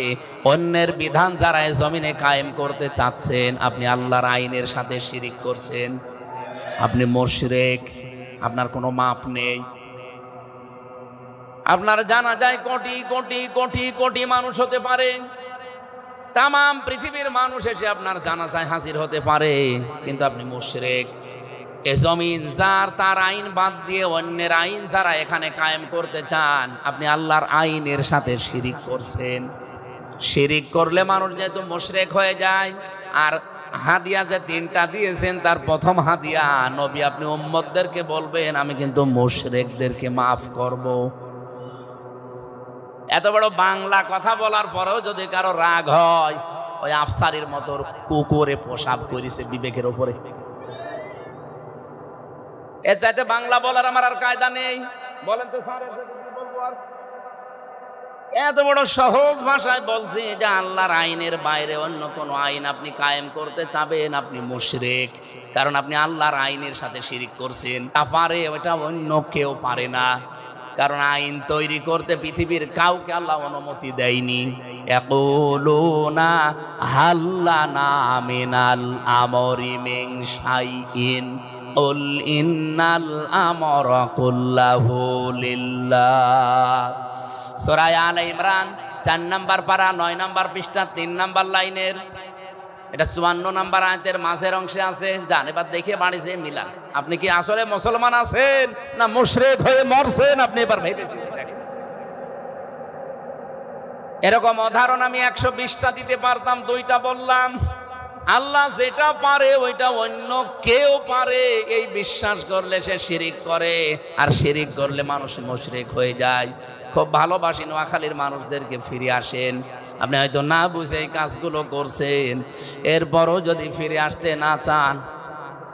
অন্যের বিধান যারা এই জমিনে কায়েম করতে চাচ্ছেন, আপনি আল্লাহর আইনের সাথে শিরিক করছেন, আপনি মুশরিক, আপনার কোনো মাপ নেই। আপনার জানা যায় কোটি কোটি কোটি কোটি মানুষ হতে পারে, তাম পৃথিবীর মানুষ এসে আপনার জানাজায় হাজির হতে পারে, কিন্তু আপনি মুশরিক। এ জমিন যার, তার আইন বাদ দিয়ে অন্যের আইন যারা এখানে কায়েম করতে চান, আপনি আল্লাহর আইনের সাথে শিরিক করছেন। শিরিক করলে মানুষ যেহেতু মুশরিক হয়ে যায়। আর হাদিয়া যে 3টা দিয়েছেন, তার প্রথম হাদিয়া নবী আপনি উম্মতদেরকে বলবেন আমি কিন্তু মুশরিকদেরকে মাফ করব। এত বড় বাংলা কথা বলার পরেও যদি কারো রাগ হয়, ওই আফসারির মতো কুকুরে পোশাক করেছে বিবেকের ওপরে। এর চাইতে বাংলা বলার আমার আর কায়দা নেই। বলেন তো স্যার, এত বড় সহজ ভাষায় বলছি যে আল্লাহর আইনের বাইরে অন্য কোন আইন আপনি কায়েম করতে চাবেন, আপনি মুশরিক। কারণ আপনি আল্লাহর আইনের সাথে শিরিক করছেন। তা পারে, ওটা অন্য কেউ পারে না। কারণ আইন তৈরি করতে পৃথিবীর কাউকে আল্লাহ অনুমতি দেয়নি। ইয়াকুলুনা হাল্লানা মিনাল আমরি মিন শাইইন কুল ইন্নাল আমরা কুল্লাহু লিল্লাহ। সূরা আলে ইমরান 4 নম্বর পারা 9 নম্বর পৃষ্ঠা 3 নম্বর লাইনের, এটা 54 নম্বর আয়াতের মাঝের অংশে আছে। যান এবার দেখে বাড়িতে মিলান, আপনি কি আসলে মুসলমান আছেন না মুশরিক হয়ে মরছেন? আপনি এবার ভেবে চিন্তে দেখেন। এরকম উদাহরণ আমি 120টা দিতে পারতাম, 2টা বললাম। আল্লাহ যেটা পারে ওইটা অন্য কেউ পারে, এই বিশ্বাস করলে সে শিরিক করে, আর শিরিক করলে মানুষ মুশরিক হয়ে যায়। খুব ভালোবাসি নোয়াখালীর মানুষদেরকে, ফিরে আসেন। আপনি হয়তো না বুঝে এই কাজগুলো করছেন, এরপরও যদি ফিরে আসতে না চান,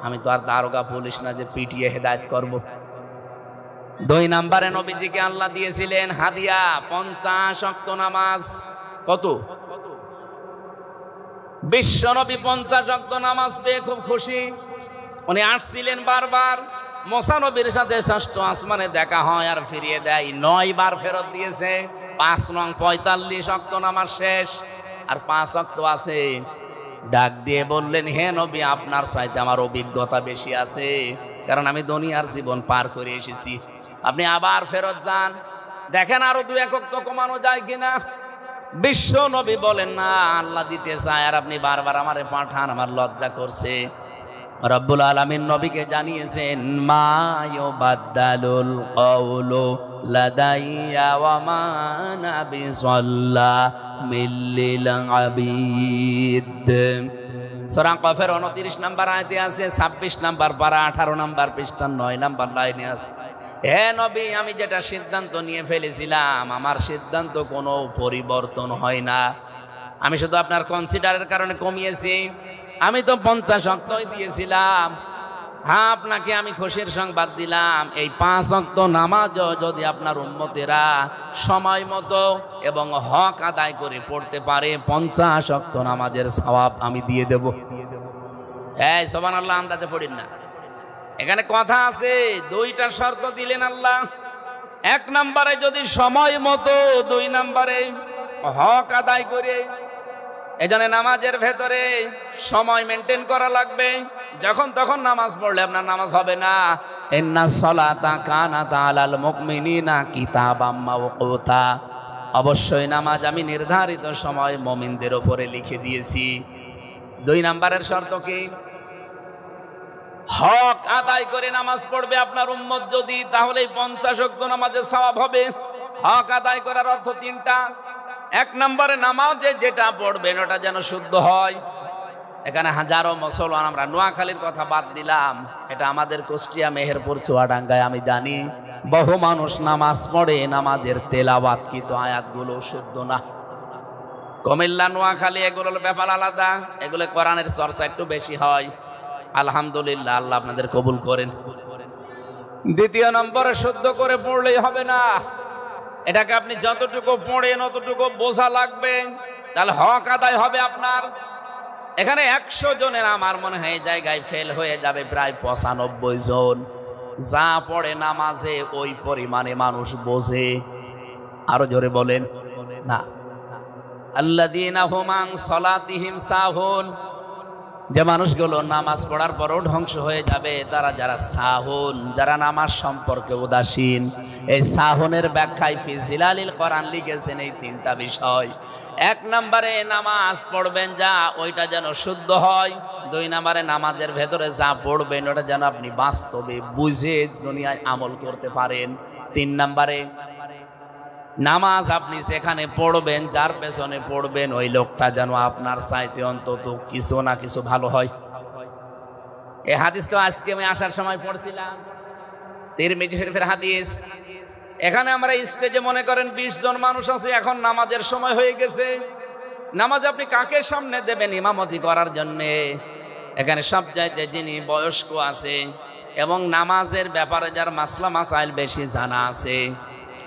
আমি তো আর দারোগা পুলিশ না যে পিটিয়ে হেদায়েত করব। 2 নম্বরে নবীজিকে আল্লাহ দিয়েছিলেন হাদিয়া 50 ওয়াক্ত নামাজ। কত? বিশ্ব নবী 50 ওয়াক্ত নামাজ পেয়ে খুব খুশি। উনি আসছিলেন বারবার। মুসা নবীর সাথে ষষ্ঠ আসমানে দেখা হয় আর ফিরিয়ে দেয়, 9 বার ফেরত দিয়েছে। 5 নং 45 ওয়াক্ত নামাজ শেষ, আর 5 ওয়াক্ত আছে। ডাক দিয়ে বললেন, হে নবী, আপনার চাইতে আমার অভিজ্ঞতা বেশি আছে, কারণ আমি দুনিয়ার জীবন পার করে এসেছি। আপনি আবার ফেরত যান, দেখেন আরো 2-1 ওয়াক্ত কমানো যায় কিনা। বিশ্ব নবী বলেন, না, আল্লাহ দিতে চায় আর আপনি বারবার আমারে পাঠান, আমার লজ্জা করছে। রব্বুল আলামিন নবীকে জানিয়েছেন, মা ইউবাদদালুল কওলু লাদাইয়া ওয়া মা আনা বিযাল্লামিল লিল আবিদ। সূরা কফের 29 নম্বর আয়াতে আছে, 26 নম্বর পারা 18 নম্বর পৃষ্ঠা 9 নম্বর লাইনে আছে, হে নবী, আমি যেটা সিদ্ধান্ত নিয়ে ফেলেছিলাম, আমার সিদ্ধান্ত কোনো পরিবর্তন হয় না। আমি শুধু আপনার কনসিডারের কারণে কমিয়েছি। আমি তো 50 ওয়াক্তই দিয়েছিলাম, হ্যাঁ, আপনাকে আমি খুশির সংবাদ দিলাম, এই 5 ওয়াক্ত নামাজও যদি আপনার উম্মতেরা সময় মতো এবং হক আদায় করে পড়তে পারে, 50 ওয়াক্ত নামাজের সওয়াব আমি দিয়ে দেব। এই সুবহানাল্লাহ আন্দাজে পড়েন না, এখানে কথা আছে। 2টা শর্ত দিলেন আল্লাহ। 1 নম্বরে যদি সময় মতো, 2 নম্বরে হক আদায় করে। এজন্য নামাজের ভেতরে সময় মেনটেন করা লাগবে। যখন তখন নামাজ পড়লে আপনার নামাজ হবে না। ইন্নাস সালাতা কানাত আলাল মুমিনিনা কিতাবাম মাওকুতা, অবশ্যই নামাজ আমি নির্ধারিত সময় মুমিনদের উপরে লিখে দিয়েছি। 2 নম্বরের শর্ত কি? হক আদায় করে নামাজ পড়বে আপনার উম্মত যদি, তাহলে 50 ওয়াক্ত নামাজের সওয়াব হবে। হক আদায় করার অর্থ 3টা। 1 নম্বরে নামাজে যেটা পড়বেন ওটা যেন শুদ্ধ হয়। এখানে হাজারো মুসলমান, আমরা নোয়াখালীর কথা বাদ দিলাম, এটা আমাদের কুষ্টিয়া, মেহেরপুর, চুয়াডাঙ্গায় আমি জানি বহু মানুষ নামাজ পড়ে, নামাজের তেলাওয়াত কিন্তু আয়াতগুলো শুদ্ধ না। কুমিল্লা, নোয়াখালী এগুলোর ব্যাপার আলাদা, এগুলো কোরআনের চর্চা একটু বেশি হয়। আলহামদুলিল্লাহ, আল্লাহ আপনাদের কবুল করেন। 2 নম্বরে শুদ্ধ করে পড়লেই হবে না, এটাকে আপনি যতটুকু পড়েন অতটুকু বোঝা লাগবে, তাহলে হক আদায় হবে আপনার। এখানে 100 জনের আমার মনে হয় এই জায়গায় ফেল হয়ে যাবে প্রায় 95 জন। যা পড়ে নামাজে ওই পরিমাণে মানুষ বোঝে। আরো জোরে বলেন না। আল্লাযীনা হুম আন সালাতিহিম সাহুন, যে মানুষগুলো নামাজ পড়ার পরও ধ্বংস হয়ে যাবে তারা যারা সাহুন, যারা নামাজ সম্পর্কে উদাসীন। এই সাহুনের ব্যাখ্যায় ফি জিলালিল কোরআন লিখেছেন এই 3টা বিষয়। 1 নম্বরে নামাজ পড়বেন যা, ওইটা যেন শুদ্ধ হয়। 2 নম্বরে নামাজের ভেতরে যা পড়বেন ওটা যেন আপনি বাস্তবে বুঝে দুনিয়ায় আমল করতে পারেন। 3 নম্বরে নামাজ আপনি যেখানে পড়বেন, যার পেছনে পড়বেন, ওই লোকটা যেন আপনার চাইতে অন্তত কিছু না কিছু ভালো হয়। এই হাদিস তো আজকে আমি আসার সময় পড়ছিলাম, তিরমিজি শরীফের হাদিস। এখানে আমরা স্টেজে মনে করেন 20 জন মানুষ আছে, এখন নামাজের সময় হয়ে গেছে। নামাজ আপনি কাকে সামনে দেবেন ইমামতি করার জন্যে? এখানে সব চাইতে যিনি বয়স্ক আছে এবং নামাজের ব্যাপারে যার মাসলা মাসাইল বেশি জানা আছে,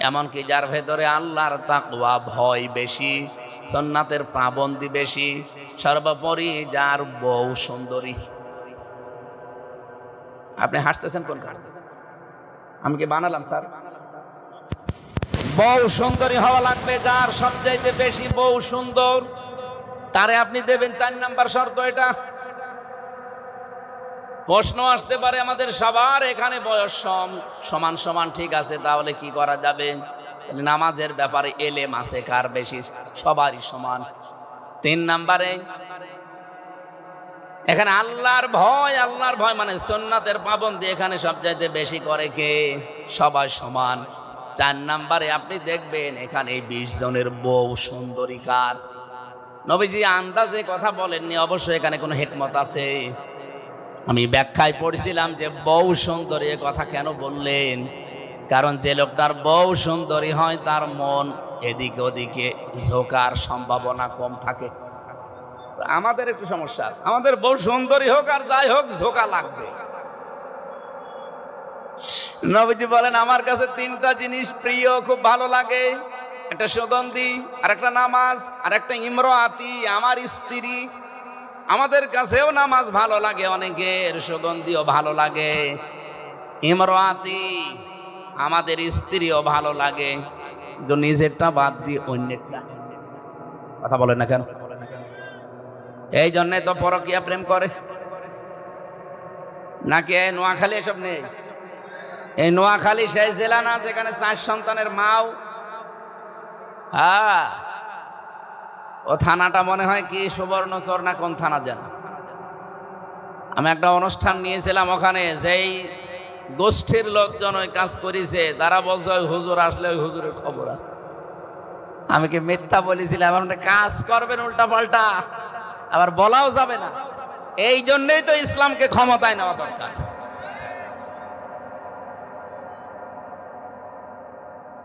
এমনকি যার ভেতরে আল্লাহর তাকওয়া ভয় বেশি, সুন্নাতের পাবন্দি বেশি, সর্বোপরি যার বউ সুন্দরী। আপনি হাসতেছেন কোন কারণে? আমি কি বানালাম স্যার? বউ সুন্দরী হওয়া লাগবে, যার সবচাইতে বেশি বউ সুন্দর তারে আপনি দেবেন 4 নাম্বার শর্ত এটা। প্রশ্ন আসতে পারে আমাদের সবার, এখানে বয়স সমান সমান ঠিক আছে, তাহলে কি করা যাবে? নামাজের ব্যাপারে এলেম আছে কার বেশি? সবারই সমান। 3 নাম্বারে এখানে আল্লাহর ভয় মানে সুন্নাতের পাবন্দি এখানে সবচাইতে বেশি করে কে? সবাই সমান। 4 নাম্বারে আপনি দেখবেন এখানে 20 জনের বউ সুন্দরী কার? নবীজি আন্দাজে কথা বলেননি, অবশ্যই এখানে কোনো হিকমত আছে। আমি ব্যাখ্যায় পড়ছিলাম যে বউ সুন্দরী কথা কেন বললেন, কারণ যে লোকটার বউ সুন্দরী হয় তার মন এদিকে ওদিকে ঝোঁকার সম্ভাবনা কম থাকে। আমাদের একটু সমস্যা আছে, আমাদের বউ সুন্দরী হোক আর যাই হোক ঝোঁকা লাগবে। নবীজি বলেন আমার কাছে 3টা জিনিস প্রিয়, খুব ভালো লাগে। একটা সুগন্ধি, আর একটা নামাজ, আর একটা ইমরাতি, আমার স্ত্রী। আমাদের কাছেও নামাজ ভালো লাগে, অনেকের সুগন্ধিও ভালো লাগে, ইমরাতি আমাদের স্ত্রীও ভালো লাগে, কিন্তু নিজেরটা বাদ দিয়ে অন্যেরটা। কথা বলেন না কেন? এই জন্যে তো পরকীয়া প্রেম করে নাকি? নোয়াখালী এসব নেই? এই নোয়াখালী সেই জেলা না যেখানে 4 সন্তানের মাও? হ্যাঁ, ও থানাটা মনে হয় কি সুবর্ণচর না কোন থানা যেন। আমি একটা অনুষ্ঠান নিয়েছিলাম, ওখানে যেই গোষ্ঠীর লোকজন ওই কাজ করেছে তারা বলছে ওই হুজুর আসলে ওই হুজুরের খবর আছে। আমি কি মিথ্যা বলেছিলাম? আপনি কাজ করবেন উল্টা পাল্টা, আবার বলাও যাবে না। এই জন্যই তো ইসলামকে ক্ষমতায় নেওয়া দরকার।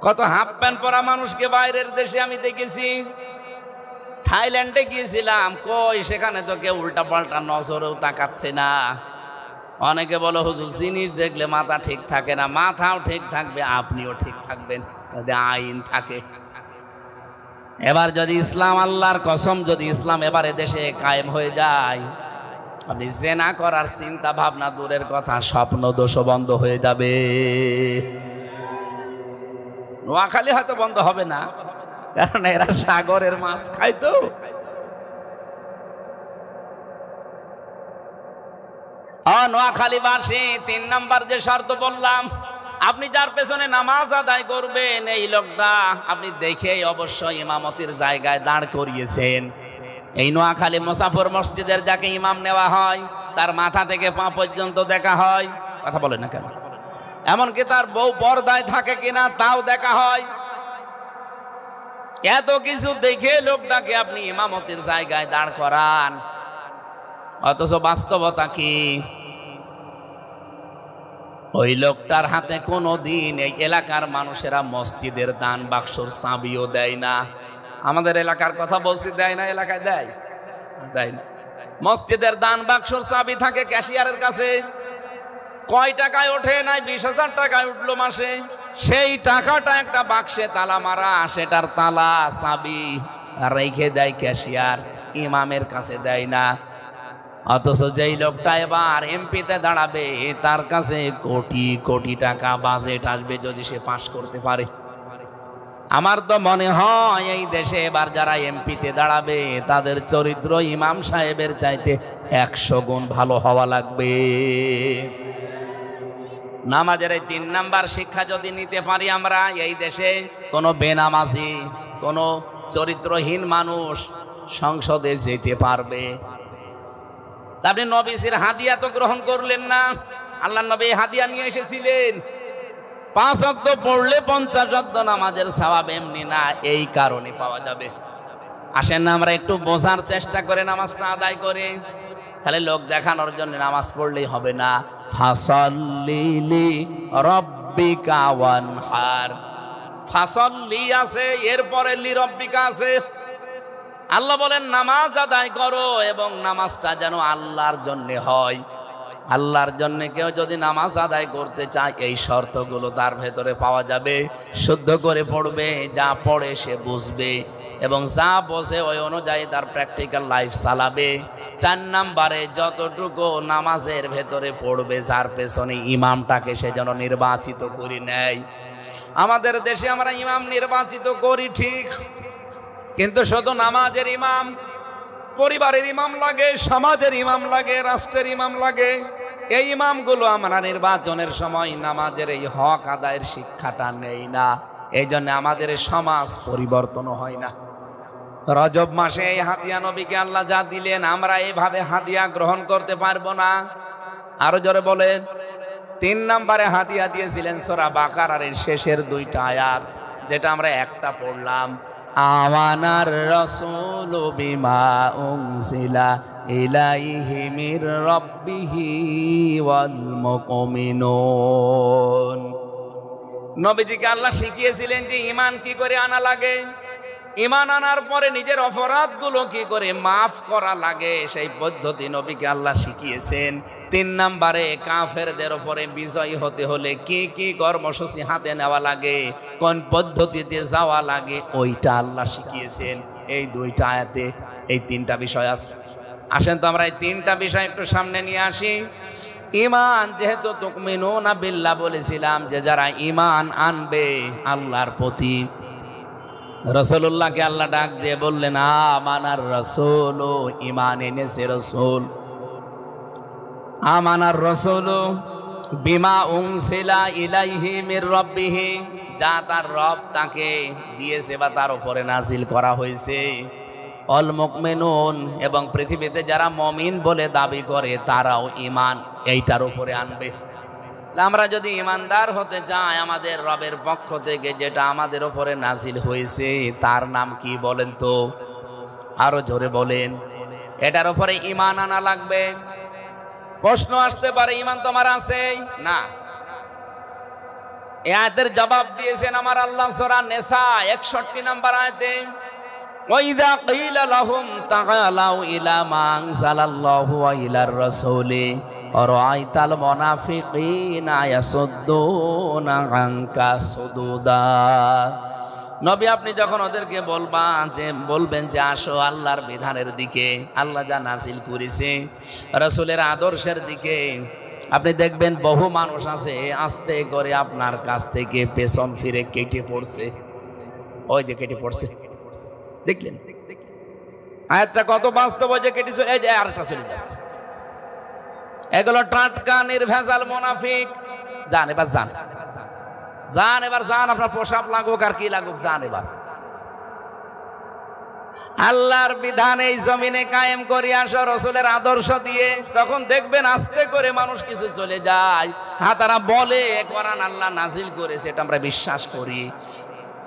কত হাফ প্যান্ট পরা মানুষকে বাইরের দেশে আমি দেখেছি। থাইল্যান্ডে গিয়েছিলাম, কই সেখানে তো কেউ উল্টা পাল্টা নজরেও তাকাচ্ছে না। অনেকে বলে হুজুর জিনিস দেখলে মাথা ঠিক থাকে না। মাথাও ঠিক থাকবে, আপনিও ঠিক থাকবেন যদি আইন থাকে। এবার যদি ইসলাম, আল্লাহর কসম, যদি ইসলাম এবারে দেশে কায়েম হয়ে যায়, আপনি জেনা করার চিন্তা ভাবনা দূরের কথা, স্বপ্ন দোষ বন্ধ হয়ে যাবে। নোয়াখালী হয়তো বন্ধ হবে না, কারণ এরা সাগরের মাছ খায় তো। নোয়াখালীবাসী 3 নাম্বার যে শর্ত বললাম, আপনি যার পেছনে নামাজ আদায় করবেন, এই লোকটা আপনি দেখেই অবশ্যই ইমামতির জায়গায় দাঁড় করিয়েছেন। এই নোয়াখালী মুসাফর মসজিদের যাকে ইমাম নেওয়া হয়, তার মাথা থেকে পা পর্যন্ত দেখা হয়। কথা বলেন না কেন? এমনকি তার বউ পর্দায় থাকে কিনা তাও দেখা হয়। এত কিছু দেখে লোকটাকে আপনি ইমামতির জায়গায় দাঁড় করান, অথচ বাস্তবতা কি? ওই লোকটার হাতে কোনোদিন এই এলাকার মানুষেরা মসজিদের দান বাক্সর চাবিও দেয় না। আমাদের এলাকার কথা বলছি, দেয় না? এলাকায় দেয়? দেয় না। মসজিদের দান বাক্সর চাবি থাকে ক্যাশিয়ারের কাছে। কয় টাকায় ওঠে? নাই 20,000 টাকায় উঠলো মাসে। সেই টাকাটা একটা বাক্সে তালা মারা, সেটার তালা চাবি রেখে দেয় ক্যাশিয়ার, ইমামের কাছে দেয় না। অথচ যেই লোকটা এবার এমপিতে দাঁড়াবে, তার কাছে কোটি কোটি টাকা বাজেট আসবে যদি সে পাস করতে পারে। আমার তো মনে হয় এই দেশে এবার যারা এমপিতে দাঁড়াবে, তাদের চরিত্র ইমাম সাহেবের চাইতে 100 গুণ ভালো হওয়া লাগবে। নামাজের এই 3 নাম্বার শিক্ষা যদি নিতে পারি আমরা, এই দেশে কোনো বেনামাজি, কোনো চরিত্রহীন মানুষ সংসদে যেতে পারবে। আপনি নবীজির হাদিয়া তো গ্রহণ করলেন না। আল্লাহ নবী হাদিয়া নিয়ে এসেছিলেন। 5 ওয়াক্ত পড়লে 50 ওয়াক্ত নামাজের সওয়াব এমনি না, এই কারণে পাওয়া যাবে। আসেন না আমরা একটু বোঝার চেষ্টা করে নামাজটা আদায় করে। খালি লোক দেখানোর জন্য নামাজ পড়লেই হবে না। ফাসাল্লি লিরাব্বিকা ওয়ানহার, ফাসাল্লি আছে, এরপরে লিরাব্বিকা আছে। আল্লাহ বলেন নামাজ আদায় করো, এবং নামাজটা যেন আল্লাহর জন্য হয়। আল্লাহর জন্য কেউ যদি নামাজ আদায় করতে চায়, এই শর্তগুলো তার ভেতরে পাওয়া যাবে। শুদ্ধ করে পড়বে, যা পড়ে সে বুঝবে, এবং যা বোঝে ওই অনুযায়ী তার প্র্যাকটিক্যাল লাইফ চালাবে। 4 নাম্বারে যতটুকু নামাজের ভেতরে পড়বে, যার পেছনে ইমামটাকে সে যেন নির্বাচিত করে নেয়। আমাদের দেশে আমরা ইমাম নির্বাচিত করি ঠিক, কিন্তু শুধু নামাজের ইমাম, পরিবারের ইমাম লাগে, সমাজের ইমাম লাগে, রাষ্ট্রের ইমাম লাগে। এই ইমামগুলো আমরা নির্বাচনের সময় নামাজের এই হক আদায়ের শিক্ষাটা নেই না। এই জন্য আমাদের সমাজ পরিবর্তন হয় না। রজব মাসে এই হাদিয়া নবীকে আল্লাহ যা দিলেন, আমরা এইভাবে হাদিয়া গ্রহণ করতে পারবো না। আরো জোরে বলেন। 3 নাম্বারে হাদিয়া দিয়েছিলেন সূরা বাকারার শেষের 2টা আয়াত, যেটা আমরা একটা পড়লাম। আমানার রাসূলু বিমা উনজিলা ইলাইহি মির রাব্বিহি ওয়াল মুমিনুন। নবীজিকে আল্লাহ শিখিয়েছিলেন যে ঈমান কি করে আনা লাগে, ঈমান আনার পরে নিজের অপরাধগুলো কি করে মাফ করা লাগে, সেই পদ্ধতি নবীকে আল্লাহ শিখিয়েছেন। 3 নাম্বারে কাফেরদের উপরে বিজয়ী হতে হলে কি কি কর্মসূচি হাতে নেওয়া লাগে, কোন পদ্ধতিতে যাওয়া লাগে, ওইটা আল্লাহ শিখিয়েছেন। এই 2টা আয়াতে এই 3টা বিষয় আছে। আসেন তো আমরা এই 3টা বিষয় একটু সামনে নিয়ে আসি। ঈমান, যেহেতু তুমিনুনা বিল্লাহ বলেছিলাম, যে যারা ঈমান আনবে আল্লাহর প্রতি, রাসূলুল্লাহকে আল্লাহ ডাক দিয়ে বললেন আমানার রাসূল, ঈমান এনেছে রাসূল। আমানার রাসূল বিমা উনজিলা ইলাইহি মির রাব্বিহি, যা তার রব তাকে দিয়েছে বা তার উপরে নাজিল করা হয়েছে। অল মুমিনুন, এবং পৃথিবীতে যারা মুমিন বলে দাবি করে তারাও ঈমান এইটার উপরে আনবে। আমরা যদি ইমানদার হতে চাই, আমাদের রবের পক্ষ থেকে যেটা আমাদের উপরে নাজিল হয়েছে তার নাম কি বলেন তো? আরো জোরে বলেন। এটার উপরে ঈমান আনা লাগবে। প্রশ্ন আসতে পারে, ঈমান তোমার আছে না? এই আয়াতের জবাব দিয়েছেন আমার আল্লাহ সূরা নিসা 61 নম্বর আয়াতে। ওয়াইদা কিলা লাহুম তাআলাউ ইলা মা আনজালাল্লাহু ওয়া ইলার রাসূলি রাআইতাল মুনাফিকিনা ইয়াসুদ্দুনা আনকা সুদুদা। নবী আপনি যখন ওদেরকে বলবেন যে আসো আল্লাহর বিধানের দিকে, আল্লাহ যা নাজিল করেছে রাসূলের আদর্শের দিকে, আপনি দেখবেন বহু মানুষ আছে আস্তে করে আপনার কাছ থেকে পেছন ফিরে কেটে পড়ছে। ওই যে কেটে পড়ছে, দেখলেন আয়াতটা কত বাস্তব, যে কেটে চলে, এই যে আরেকটা চলে যাচ্ছে। এগুলো টাটকা নির্ভেজাল মুনাফিক। যান এবার যান, যান এবার যান, আপনার পোশাক লাগুক আর কি লাগুক, যান এবার। আল্লাহর বিধান এই জমিনে কায়েম করে আসো রাসূলের আদর্শ দিয়ে, তখন দেখবেন আস্তে করে মানুষ কিছু চলে যায়। হ্যাঁ, তারা বলে কোরআন আল্লাহ নাজিল করেছে, এটা আমরা বিশ্বাস করি।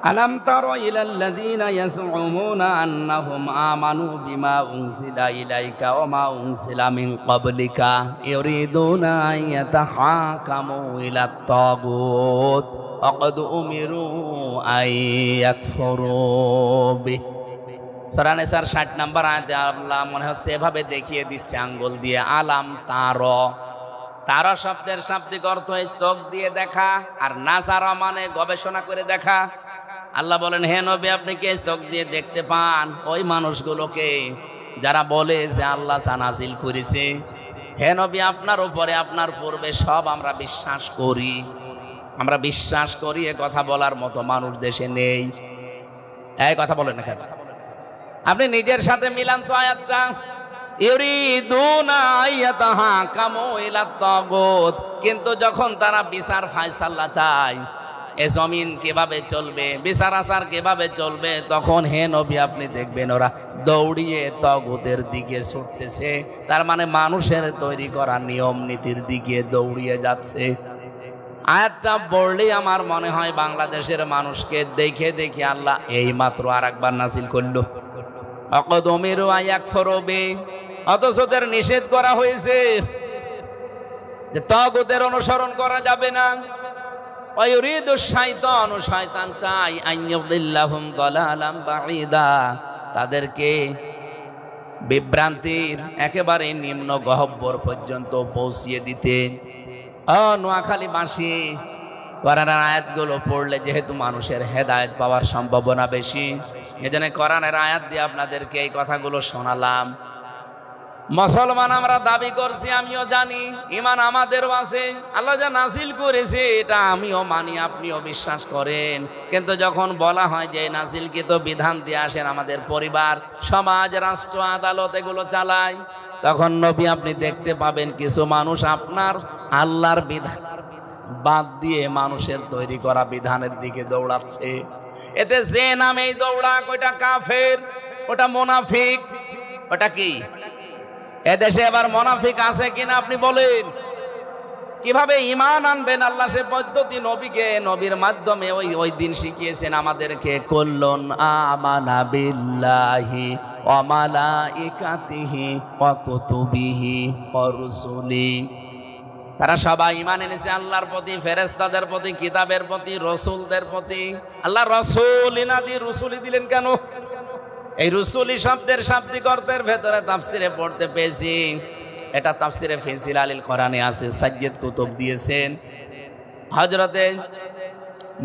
আলাম তারা ইলাল্লাযীনা ইয়াজউমুনা আন্নাহুম আমানু বিমা উনজিলা ইলাইকা ওয়া মা উনজিলা মিন ক্বাবলিকা ইউরিদুনা আইয়াতাহাকামু ইলাত তাগুত ওয়াকাদ উমিরু আইয়াকফুরু বিহি। সূরা নিসার 60 নম্বর আয়াতে আল্লাহ মনে হচ্ছে এভাবে দেখিয়ে দিচ্ছে আঙ্গুল দিয়ে। আলাম তারা শব্দের শাব্দিক অর্থ হয় চোখ দিয়ে দেখা, আর নাজারা মানে গবেষণা করে দেখা। আল্লাহ বলেন, হে নবী আপনি কে চোখ দিয়ে দেখতে পান ওই মানুষগুলোকে যারা বলে যে আল্লাহ নাজিল করেছে। হে নবী আপনার উপরে আপনার পূর্বে সব আমরা বিশ্বাস করি, আমরা বিশ্বাস করি, এ কথা বলার মতো মানুষ দেশে নেই। এই কথা বলেন না কেন? আপনি নিজের সাথে মিলান তো আয়াতটা। ইউরিদুনা আইয়াতাহাকামু ইলাত তাগুত, কিন্তু যখন তারা বিচার ফায়সালা চায়, এ জমিন কিভাবে চলবে, বিচার আচার কিভাবে চলবে, তখন হে নবী আপনি দেখবেন ওরা দৌড়িয়ে তাগুতের দিকে ছুটতেছে। তার মানে মানুষের তৈরি করা নিয়ম নীতির দিকে দৌড়িয়ে যাচ্ছে। আয়াতটা পড়লেই আমার মনে হয় বাংলাদেশের মানুষকে দেখে দেখে আল্লাহ এই মাত্র আর একবার নাজিল করলো ওয়াকাদ উমিরু আইয়াকফুরু বিহি। অথচ ওদের নিষেধ করা হয়েছে যে তাগুতের অনুসরণ করা যাবে না। ওয়ায়ুরিদু শাইতানু, শয়তান চায় আইয়ুদিল্লাহুম দালালাম বাঈদা, তাদেরকে বিভ্রান্তির একেবারে নিম্ন গহ্বর পর্যন্ত পৌঁছিয়ে দিতে। নোয়াখালীবাসী কোরআনের আয়াতগুলো পড়লে যেহেতু মানুষের হেদায়েত পাওয়ার সম্ভাবনা বেশি, এজন্য কোরআনের আয়াত দিয়ে আপনাদেরকে এই কথাগুলো শোনালাম। মুসলমান আমরা দাবি করছি, আমিও জানি, ঈমান আমাদেরও আছে, আল্লাহ যা নাজিল করেছে এটা আমিও মানি, আপনিও বিশ্বাস করেন। কিন্তু যখন বলা হয় যে নাজিলকৃত বিধান দিয়ে আসেন আমাদের পরিবার, সমাজ, রাষ্ট্র, আদালত এগুলো চালায়, তখন নবী আপনি দেখতে পাবেন কিছু মানুষ আপনার আল্লাহর বিধান বাদ দিয়ে মানুষের তৈরি করা বিধানের দিকে দৌড়াচ্ছে। এতে যে নামেই দৌড়াক, ওটা কাফের, ওটা মুনাফিক। ওটা কি? এদেশে এবার মুনাফিক আছে কিনা আপনি বলেন? কিভাবে ঈমান আনবেন আল্লাহ সে পদ্ধতি নবীকে, নবীর মাধ্যমে ওই দিন শিখিয়েছেন আমাদেরকে। কুল্লুন আমানা বিল্লাহি ওয়া মালাইকাতিহি ওয়া কুতুবিহি ওয়া রুসুলি। তারা সবাই ঈমান এনেছে আল্লাহর প্রতি, ফেরেশতাদের প্রতি, কিতাবের প্রতি, রসুলদের প্রতি। আল্লাহ রসুলি না দিয়ে রুসুলি দিলেন কেন? এই রুসুলি শব্দের শাব্দিক অর্থের ভেতরে তাফসিরে পড়তে পেয়েছি, এটা তাফসিরে ফি জিলালিল কোরআনে আছে, সাজ্জাদ কুতুব দিয়েছেন। হযরতে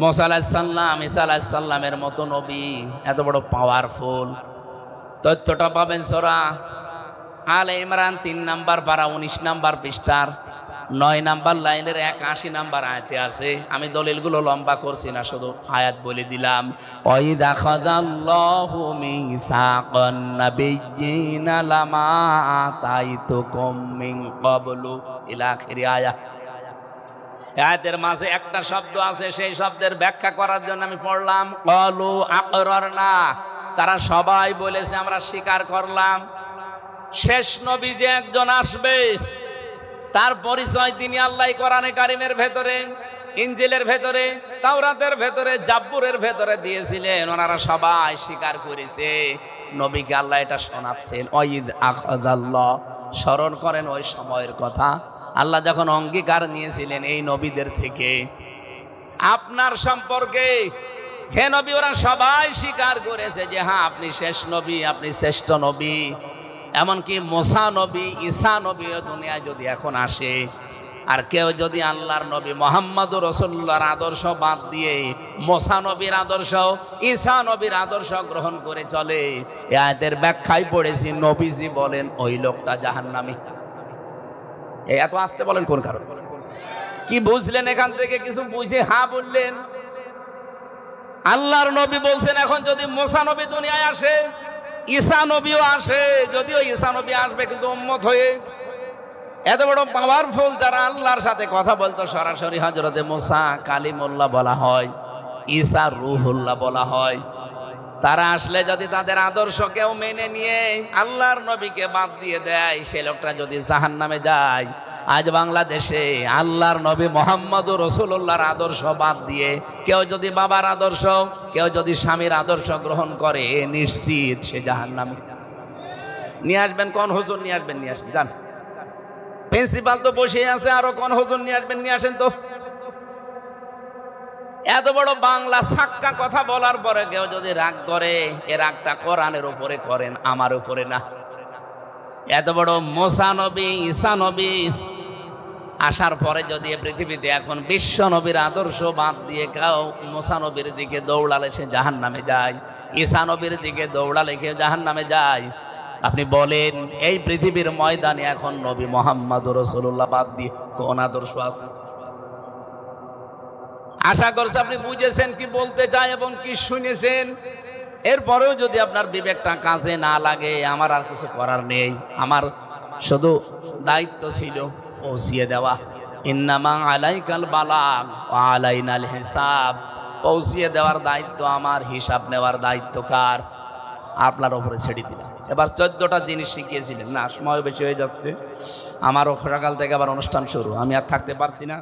মুসা আলাইহিস সালাম, ঈসা আলাইহিস সালামের মতো নবী এত বড় পাওয়ারফুল, তথ্যটা পাবেন সূরা আলে ইমরান 3 নাম্বার পারা 19 নাম্বার পৃষ্ঠার 9 নাম্বার লাইনের 81 নাম্বার আয়াতে আছে। আমি দলিলগুলো লম্বা করছি না, শুধু আয়াত বলে দিলাম। ওয়াইদা খাযাল্লাহু মিসাকান নাবিয়্যিনা লামা আতাইতুকুম মিন ক্বাবলু ইলা আখির আয়াত। আয়াতের মাঝে একটা শব্দ আছে, সেই শব্দের ব্যাখ্যা করার জন্য আমি পড়লাম ক্বালু আকরারনা, তারা সবাই বলেছে আমরা স্বীকার করলাম। শেষ নবী যে একজন আসবে তার পরিচয় তিনি আল্লাহ কোরআনে কারিমের ভেতরে, ইনজিলের ভেতরে, তাওরাতের ভেতরে, জাব্বুরের ভেতরে দিয়েছিলেন। ওনারা সবাই স্বীকার করেছে, নবীকে আল্লাহ এটা শোনাচ্ছেন। ওয়াইদ আখাযাল্লাহ, স্মরণ করেন ওই সময়ের কথা, আল্লাহ যখন অঙ্গীকার নিয়েছিলেন এই নবীদের থেকে আপনার সম্পর্কে হে নবী, ওরা সবাই স্বীকার করেছে যে হ্যাঁ আপনি শেষ নবী, আপনি শ্রেষ্ঠ নবী। এমনকি মুসা নবী, ঈসা নবীও দুনিয়ায় যদি এখন আসে, আর কেউ যদি আল্লাহর নবী মুহাম্মদুর রাসূলুল্লাহর আদর্শ বাদ দিয়ে মুসা নবীর আদর্শ, ঈসা নবীর আদর্শ গ্রহণ করে চলে, এই আয়াতের ব্যাখ্যায় পড়েছি নবীজি বলেন ওই লোকটা জাহান্নামী। এই এত আসতে বলেন কোন কারণে? কি বুঝলেন এখান থেকে? কিছু বুঝে হ্যাঁ বললেন। আল্লাহর নবী বলছেন এখন যদি মুসা নবী দুনিয়ায় আসে, ঈসা নবীও আসে, যদিও ঈসা নবী আসবে কিন্তু উম্মত হয়ে। এত বড় পাওয়ারফুল যারা আল্লাহর সাথে কথা বলতো সরাসরি, হযরতে মুসা কালিমুল্লাহ বলা হয়, ঈসা রূহুল্লাহ বলা হয়, তারা আসলে যদি তাদের আদর্শ কেউ মেনে নিয়ে আল্লাহর নবীকে বাদ দিয়ে দেয়, সে লোকটা যদি জাহান্নামে যায়। আজ বাংলাদেশে আল্লাহর নবী মুহাম্মদুর রাসূলুল্লাহর আদর্শ বাদ দিয়ে কেউ যদি বাবার আদর্শ, কেউ যদি স্বামীর আদর্শ গ্রহণ করে, নিশ্চিত সে জাহান্নামী। নিয়ে আসবেন কোন হুজুর? নিয়ে আসবেন, নিয়ে আসেন, যান। প্রিন্সিপাল তো বসে আছে, আরো কোন হুজুর নিয়ে আসবেন? নিয়ে আসেন তো। এত বড় বাংলা সাক্কা কথা বলার পরে কেউ যদি রাগ করে, এ রাগটা কোরআনের উপরে করেন, আমার উপরে না। এত বড় মুসা নবী, ঈসা নবী আসার পরে যদি এ পৃথিবীতে এখন বিশ্ব নবীর আদর্শ বাদ দিয়ে কেউ মুসা নবীর দিকে দৌড়ালে সে জাহান্নামে যায়, ঈসা নবীর দিকে দৌড়ালে কেউ জাহান্নামে যায়। আপনি বলেন এই পৃথিবীর ময়দানে এখন নবী মুহাম্মদুর রাসূলুল্লাহ বাদ দিয়ে কোন আদর্শ আছে? আশা করছি আপনি বুঝেছেন কি বলতে চাই এবং কি শুনেছেন। এরপরেও যদি আপনার বিবেকটা কাজে না লাগে, আমার আর কিছু করার নেই। আমার শুধু দায়িত্ব ছিল পৌঁছিয়ে দেওয়া। ইন্নামা আলাইকাল বালাগ ওয়া আলাইনাল হিসাব। পৌঁছিয়ে দেওয়ার দায়িত্ব আমার, হিসাব নেওয়ার দায়িত্ব কার? আপনার উপরে ছেড়ে দিলাম। এবার 14টা জিনিস শিখিয়েছিলেন না, সময় বেশি হয়ে যাচ্ছে। আমারও সকাল থেকে আবার অনুষ্ঠান শুরু, আমি আর থাকতে পারছি না।